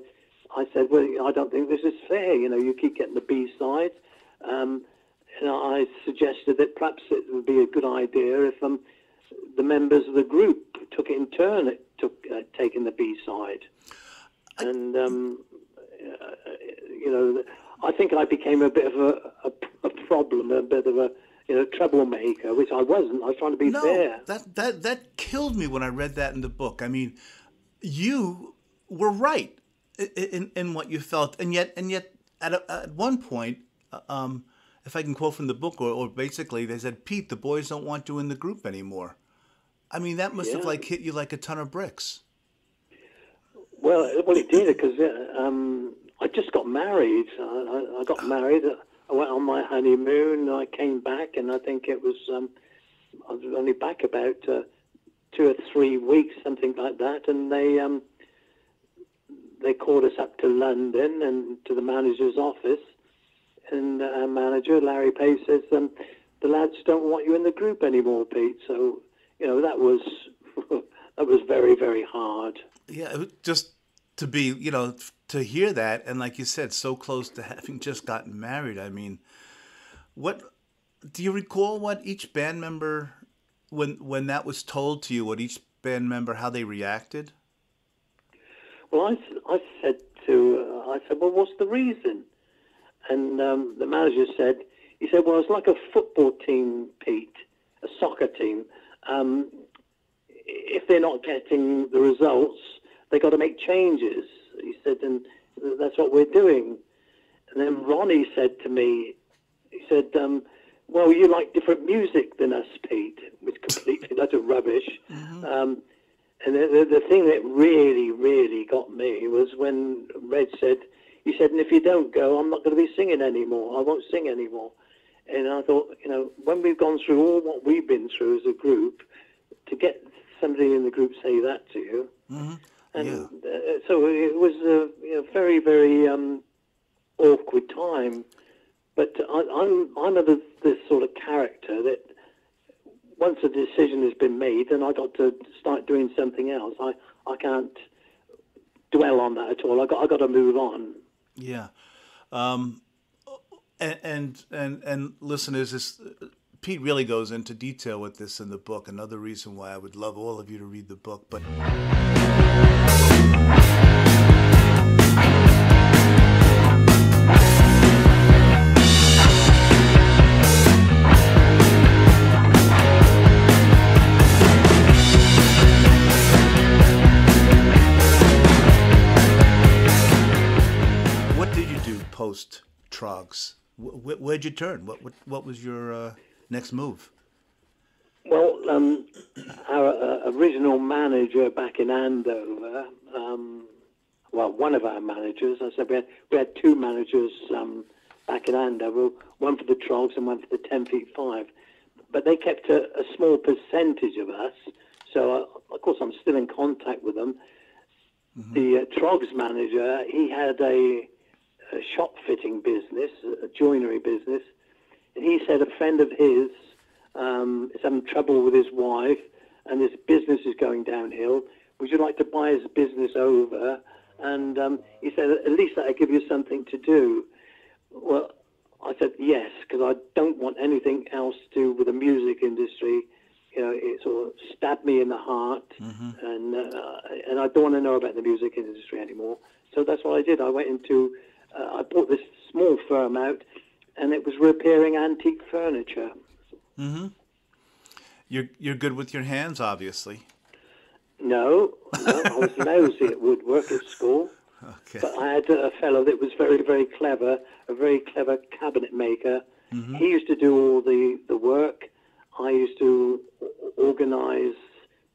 said, well, I don't think this is fair. You keep getting the B-side. And I suggested that perhaps it would be a good idea if the members of the group took it in turn taking the B-side. And, I think I became a bit of a problem, a bit of a troublemaker, which I wasn't. I was trying to be fair. That killed me when I read that in the book. I mean, you were right in what you felt, and yet at one point, if I can quote from the book, or basically they said, "Pete, the boys don't want you in the group anymore." I mean, that must have hit you like a ton of bricks. Well, it did, because I just got married. I got married. I went on my honeymoon. I came back, and I think it was I was only back about 2 or 3 weeks, something like that. And they called us up to London and to the manager's office. And our manager, Larry Pace, says, "The lads don't want you in the group anymore, Pete." So that was very, very hard. Yeah, it was just to be, to hear that, and like you said, so close to having just gotten married. I mean, what do you recall? What each band member, when that was told to you, what each band member, how they reacted? Well, I said, "Well, what's the reason?" And the manager said, "Well, it's like a football team, Pete, a soccer team. If they're not getting the results, they got to make changes." He said, and that's what we're doing. And then Ronnie said to me, he said, "Well, you like different music than us, Pete," which completely utter rubbish. Mm-hmm. And the thing that really, really got me was when Red said, he said, "And if you don't go, I'm not going to be singing anymore. I won't sing anymore." And I thought, when we've gone through all what we've been through as a group, to get somebody in the group say that to you. Mm-hmm. And so it was a very, very awkward time. But I'm of this sort of character that once a decision has been made, then I got to start doing something else. I can't dwell on that at all. I got to move on. Yeah, and listeners, Pete really goes into detail with this in the book. Another reason why I would love all of you to read the book. But what did you do post Troggs? Where'd you turn? What was your next move? Well, our original manager back in Andover, one of our managers, I said we had two managers back in Andover, one for the Troggs and one for the 10 Feet 5. But they kept a small percentage of us. So, of course, I'm still in contact with them. Mm-hmm. The Troggs manager, he had a shop fitting business, a joinery business. And he said a friend of his is having trouble with his wife and his business is going downhill. Would you like to buy his business over? And he said, at least that'll give you something to do. Well, I said yes, because I don't want anything else to do with the music industry. it sort of stabbed me in the heart, and I don't want to know about the music industry anymore. So that's what I did. I went into, I bought this small firm out, and it was repairing antique furniture. Mm-hmm. You're good with your hands, obviously. No, I was lousy at woodwork at school. Okay. But I had a fellow that was very, very clever, a very clever cabinet maker. Mm-hmm. He used to do all the work. I used to organize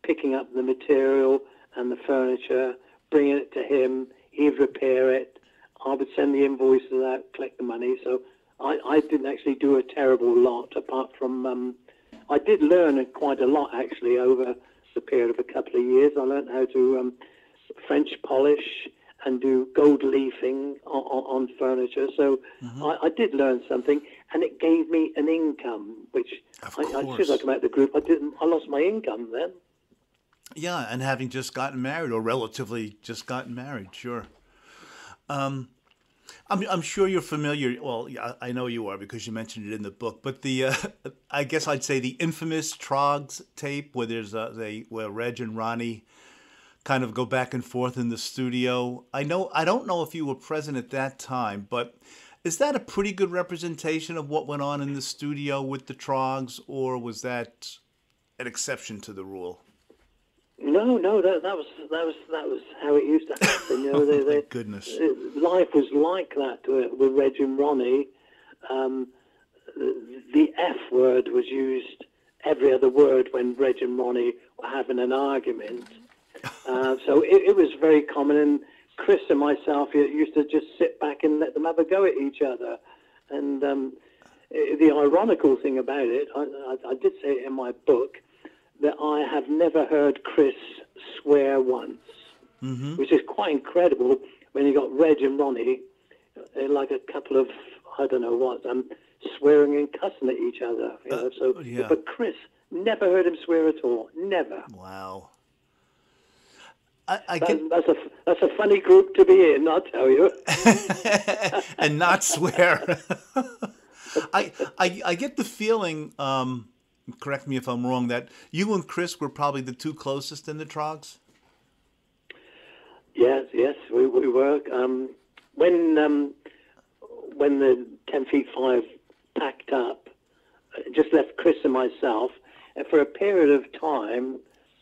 picking up the material and the furniture, bringing it to him. He'd repair it. I would send the invoices out, collect the money. So I didn't actually do a terrible lot, apart from I did learn quite a lot, actually, over the period of a couple of years. I learned how to French polish and do gold leafing on furniture. So I did learn something, and it gave me an income, which as soon as I came out of the group, I lost my income then. Yeah, and having just gotten married, or relatively just gotten married, sure. I'm sure you're familiar. Well, I know you are because you mentioned it in the book. But the I guess I'd say the infamous Troggs tape, where there's where Reg and Ronnie kind of go back and forth in the studio. I don't know if you were present at that time, but is that a pretty good representation of what went on in the studio with the Troggs, or was that an exception to the rule? No, that was how it used to happen. Thank goodness. Life was like that with Reg and Ronnie. The F word was used every other word when Reg and Ronnie were having an argument. So it was very common, and Chris and myself used to just sit back and let them have a go at each other. And the ironical thing about it, I did say it in my book, that I have never heard Chris swear once, which is quite incredible when you got Reg and Ronnie, like a couple of, I don't know what, swearing and cussing at each other. Yeah. But Chris, never heard him swear at all, never. Wow. That's a funny group to be in, I'll tell you. And not swear. I get the feeling, correct me if I'm wrong, that you and Chris were probably the two closest in the Troggs? Yes, we were. When the 10 Feet 5 packed up, just left Chris and myself, and for a period of time,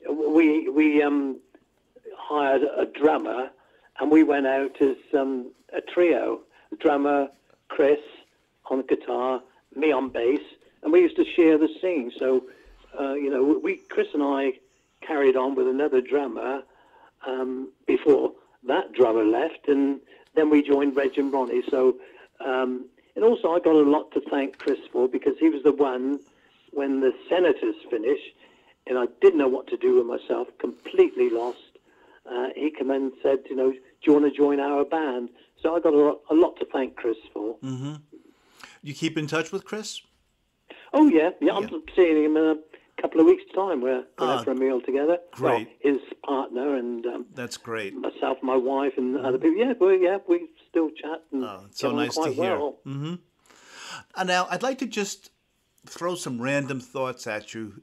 we hired a drummer, and we went out as a trio. Drummer, Chris on guitar, me on bass, and we used to share the scene. So, Chris and I carried on with another drummer before that drummer left, and then we joined Reg and Ronnie. So, and also I got a lot to thank Chris for, because he was the one when the Senators finished, and I didn't know what to do with myself, completely lost. He came in and said, do you want to join our band? So I got a lot to thank Chris for. Mm-hmm. You keep in touch with Chris? Oh, yeah. I'm seeing him in a couple of weeks' time. We're going out for a meal together. Great. Well, his partner and that's great. Myself, my wife, and other people. Yeah, we still chat. And it's so nice to hear. Well. Mm-hmm. Now, I'd like to just throw some random thoughts at you,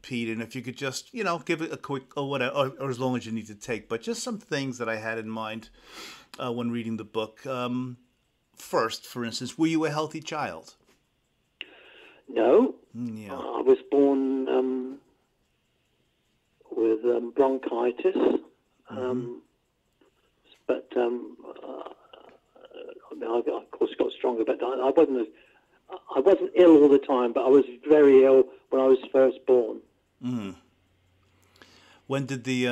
Pete, and if you could just, give it a quick, or whatever, or as long as you need to take, but just some things that I had in mind when reading the book. First, for instance, were you a healthy child? No. Yeah. I was born with bronchitis, but I of course got stronger. But I wasn't ill all the time, but I was very ill when I was first born. Mm. When did the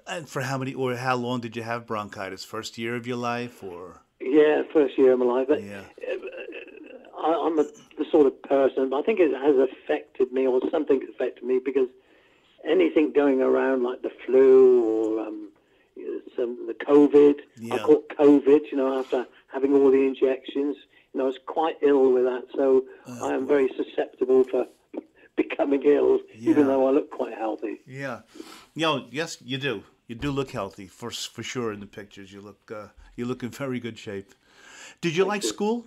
and for how many or how long did you have bronchitis? First year of your life, or? Yeah, first year of my life. But yeah. I'm the sort of person, I think it has affected me, or something affected me, because anything going around like the flu or the COVID, I caught COVID, after having all the injections. I was quite ill with that, so I am very susceptible to becoming ill, even though I look quite healthy. Yeah. Yes, you do. You do look healthy, for sure in the pictures. You look in very good shape. Did you like school?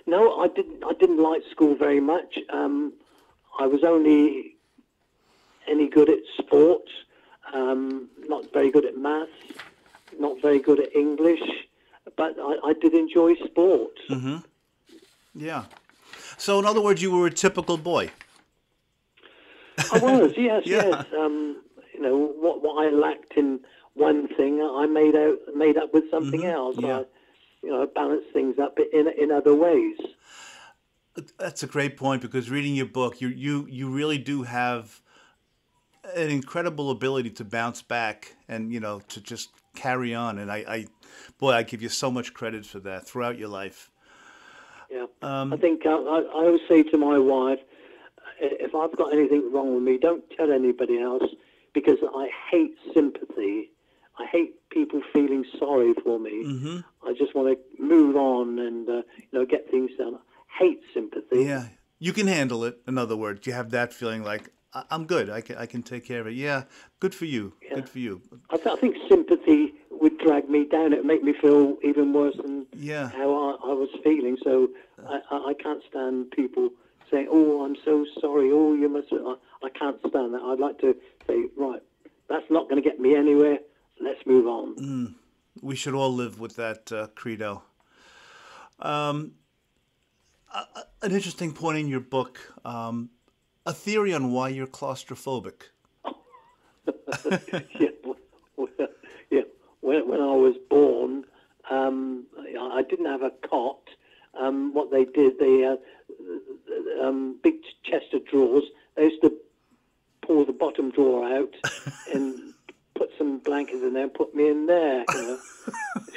No, I didn't like school very much. I was only any good at sports, not very good at maths, not very good at English, but I did enjoy sports. Mm-hmm. Yeah. So in other words, you were a typical boy. I was, yes, Yeah. yes. You know, what I lacked in one thing, I made up with something else. Yeah. I balanced things up in other ways. That's a great point, because reading your book, you really do have an incredible ability to bounce back and, to just carry on. And I give you so much credit for that throughout your life. Yeah. I think I always say to my wife, if I've got anything wrong with me, don't tell anybody else, because I hate sympathy. I hate people feeling sorry for me. Mm-hmm. I just want to move on and get things done. I hate sympathy. Yeah, you can handle it. In other words, you have that feeling like, I'm good. I can take care of it. Yeah, good for you. Yeah. Good for you. I think sympathy would drag me down. It would make me feel even worse than Yeah. how I was feeling. So I can't stand people saying, "Oh, I'm so sorry. Oh, you must." I can't stand that. I'd like to say, right, that's not going to get me anywhere. Let's move on. We should all live with that credo. An interesting point in your book, a theory on why you're claustrophobic. Yeah, yeah. When I was born, I didn't have a cot. What they did, they had big chest of drawers. They used to pull the bottom drawer out and put some blankets in there and put me in there.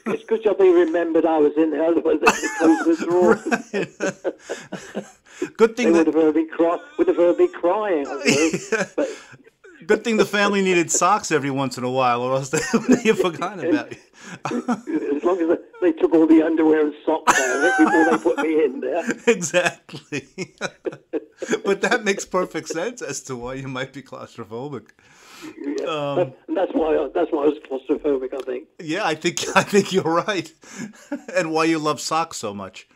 It's a good job they remembered I was in there, otherwise they would have closed the drawer. Good thing they would have heard me crying. But good thing the family needed socks every once in a while, or else they would have forgotten about you. As long as they took all the underwear and socks out of it before they put me in there. Exactly. But that makes perfect sense as to why you might be claustrophobic. Yeah. And that's why I was claustrophobic, I think. Yeah, I think you're right, and why you love socks so much.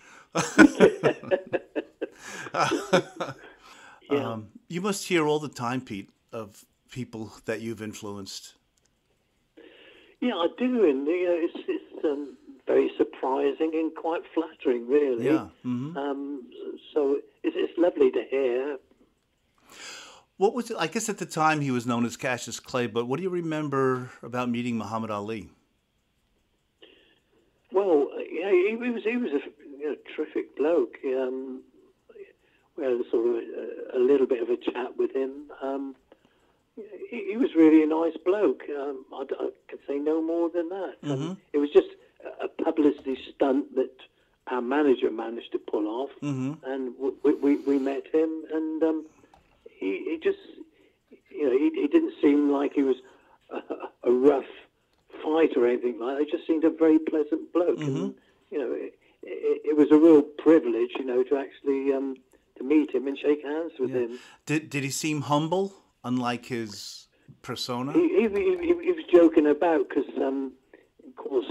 Yeah. You must hear all the time, Pete, of people that you've influenced. Yeah, I do, and it's very surprising and quite flattering, really. Yeah. Mm-hmm. So it's lovely to hear. What was it? I guess at the time he was known as Cassius Clay, but what do you remember about meeting Muhammad Ali? Well, yeah, he was a terrific bloke. We had sort of a little bit of a chat with him. He was really a nice bloke. I could say no more than that. Mm-hmm. It was just a publicity stunt that our manager managed to pull off, and we met him, and he just, he didn't seem like he was a rough fighter or anything like that. He just seemed a very pleasant bloke, and it was a real privilege, to actually to meet him and shake hands with him. Did he seem humble, unlike his persona? He was joking about because, of course,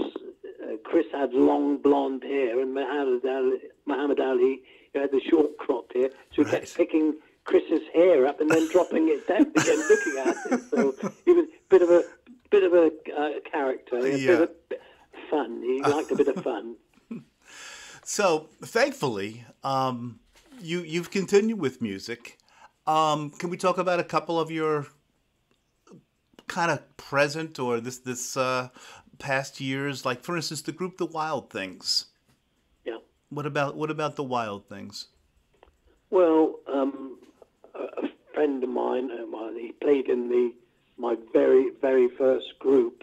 Chris had long blonde hair, and Muhammad Ali had the short cropped hair, so he kept picking Chris's hair up and then dropping it down again, looking at it. So he was a bit of a character, a bit of fun. He liked a bit of fun. So, thankfully, you've continued with music. Can we talk about a couple of your kind of present or this past years? Like, for instance, the group The Wild Things. Yeah. What about The Wild Things? Well, a friend of mine, he played in my very, very first group.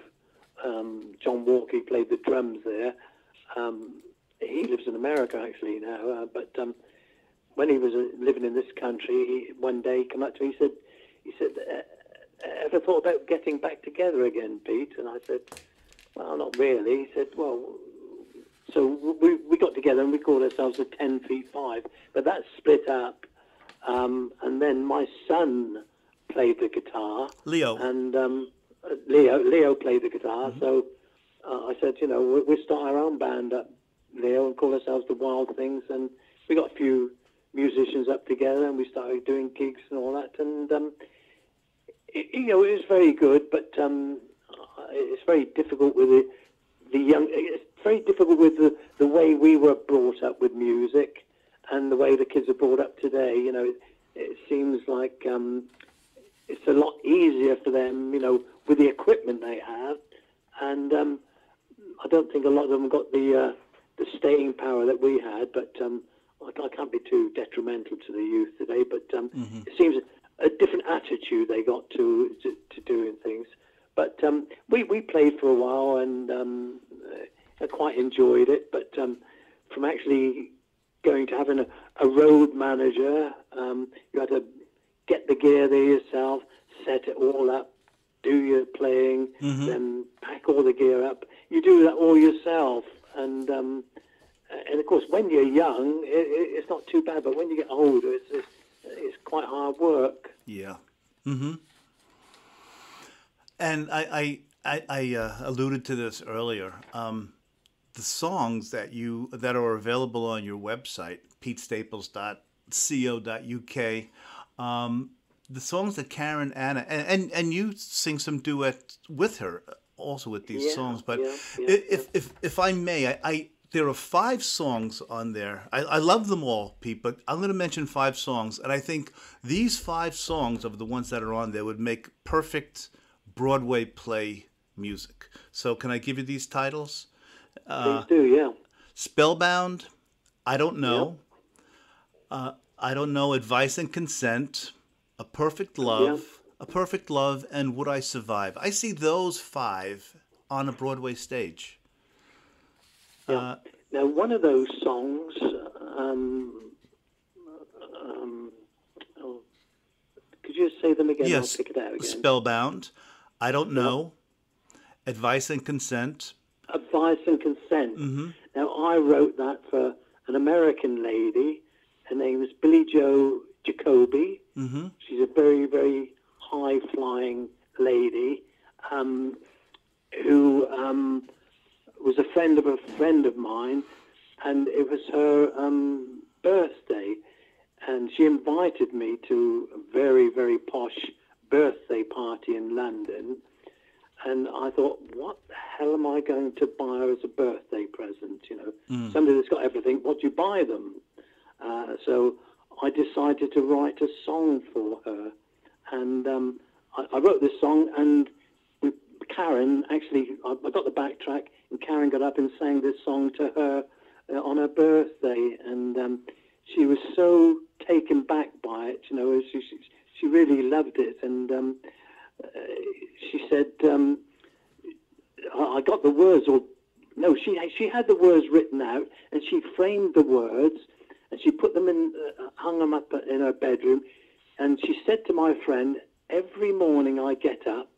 John Walker, he played the drums there. He lives in America actually now, but when he was living in this country, one day he came up to me. He said, "Ever thought about getting back together again, Pete?" And I said, "Well, not really." He said, "Well." So we got together and we called ourselves the 10 Feet 5, but that split up. And then my son played the guitar. Leo. And Leo played the guitar. So I said, we'll start our own band up, Leo, and call ourselves the Wild Things. And we got a few musicians up together, and we started doing gigs and all that. And it was very good, but it's very difficult with the young. It's very difficult with the way we were brought up with music, and the way the kids are brought up today. It seems like it's a lot easier for them, with the equipment they have, and I don't think a lot of them got the staying power that we had. But I can't be too detrimental to the youth today. But it seems a different attitude they got to doing things. But we played for a while, and I quite enjoyed it. But from actually going to having a road manager, you had to get the gear there yourself, set it all up, do your playing, then pack all the gear up. You do that all yourself, and of course, when you're young, it's not too bad. But when you get older, it's quite hard work. Yeah. And I alluded to this earlier. The songs that are available on your website, petestaples.co.uk, the songs that Karen Anna and you sing some duet with her also with these songs. But if I may, there are 5 songs on there. I love them all, Pete, but I'm going to mention 5 songs, and I think these 5 songs of the ones that are on there would make perfect Broadway play music. So can I give you these titles? Please do, yeah. Spellbound, I Don't Know, I Don't Know, Advice and Consent, A Perfect Love, and Would I Survive? I see those 5 on a Broadway stage. Yeah. Now, one of those songs, could you just say them again? Yes, I'll pick it out again. Spellbound, I Don't Know, Advice and Consent. Advice and Consent. Now, I wrote that for an American lady. Her name is Billie Joe Jacoby. She's a very, very high-flying lady who was a friend of mine, and it was her birthday, and she invited me to a very, very posh birthday party in London. And I thought, what the hell am I going to buy her as a birthday present? Somebody that's got everything, what do you buy them? So I decided to write a song for her. And I wrote this song, and Karen, actually, I got the backtrack, and Karen got up and sang this song to her on her birthday. And she was so taken back by it, she really loved it. And she said, I got the words, she had the words written out, and she framed the words, and she put them hung them up in her bedroom, and she said to my friend, every morning I get up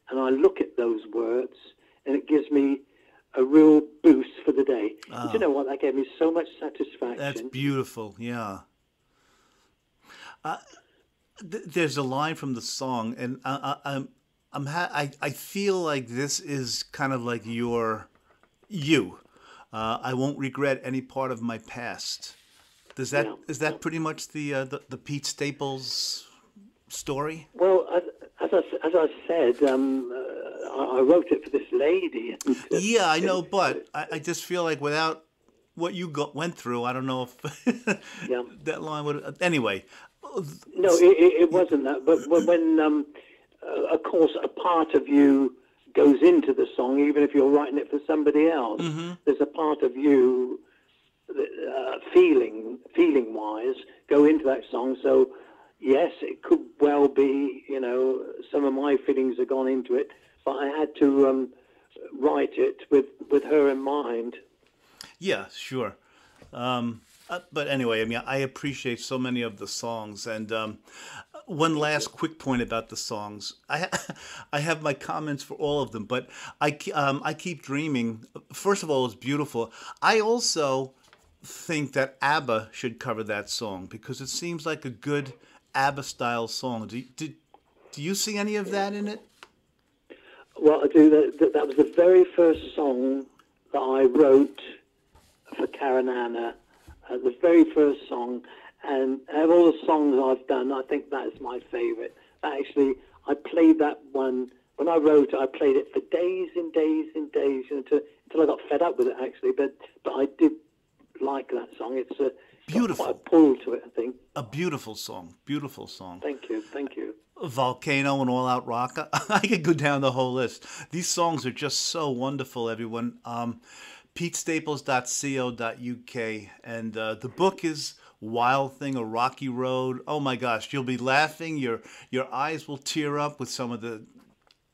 and I look at those words, and it gives me a real boost for the day. And do you know what? That gave me so much satisfaction. That's beautiful, yeah. There's a line from the song, and I feel like this is kind of like you. I won't regret any part of my past. Is that pretty much the Pete Staples story? Well, as I said, I wrote it for this lady. Yeah, I know, but I just feel like without what you went through, I don't know if that line would. Anyway. No, it wasn't that. But when, of course, a part of you goes into the song, even if you're writing it for somebody else, there's a part of you, feeling-wise, go into that song. So, yes, it could well be, some of my feelings have gone into it, but I had to write it with her in mind. Yeah, sure. But anyway, I mean, I appreciate so many of the songs. And one last quick point about the songs. I have my comments for all of them, but I keep dreaming. First of all, it's beautiful. I also think that ABBA should cover that song because it seems like a good ABBA-style song. Do you see any of that in it? Well, I do. That was the very first song that I wrote for Karen Anna. The very first song, And out of all the songs I've done, I think that's my favourite. Actually, I played that one, when I wrote it, I played it for days and days and days until I got fed up with it, actually. But I did like that song. It's beautiful. Got quite a pull to it, I think. A beautiful song. Beautiful song. Thank you. Thank you. Volcano and All Out Rock. I could go down the whole list. These songs are just so wonderful, everyone. PeteStaples.co.uk. And the book is Wild Thing, A Rocky Road. Oh my gosh, you'll be laughing. Your eyes will tear up with some of the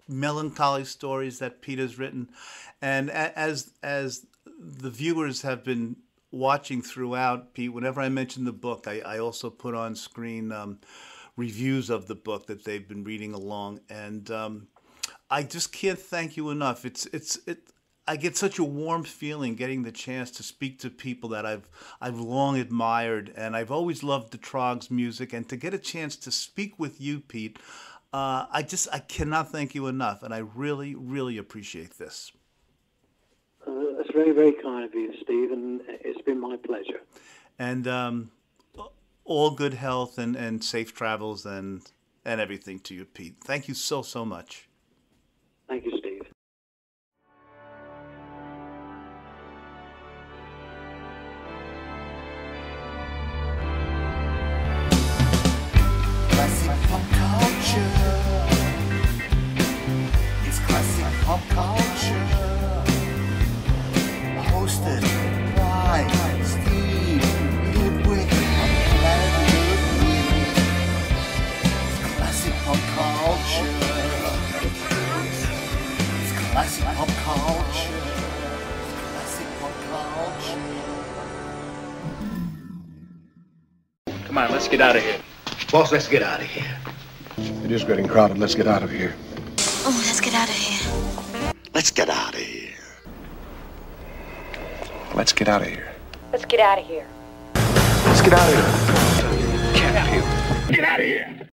melancholy stories that Pete has written. And as the viewers have been watching throughout, Pete, whenever I mention the book, I also put on screen reviews of the book that they've been reading along. And I just can't thank you enough. I get such a warm feeling getting the chance to speak to people that I've long admired, and I've always loved the Troggs music, and to get a chance to speak with you, Pete, I cannot thank you enough, and I really, really appreciate this. That's very, very kind of you, Steve, and it's been my pleasure. And all good health and safe travels and everything to you, Pete. Thank you so, so much. Thank you, Steve. Classic pop culture. It's classic pop culture. Hosted by Steve Ludwig and Ludwig. It's classic pop culture. It's classic pop culture. It's classic pop culture. Come on, let's get out of here. Boss, let's get out of here. It is getting crowded. Let's get out of here. Oh, let's get out of here. Let's get out of here. Let's get out of here. Let's get out of here. Let's get out of here. Get out of here. Get out of here.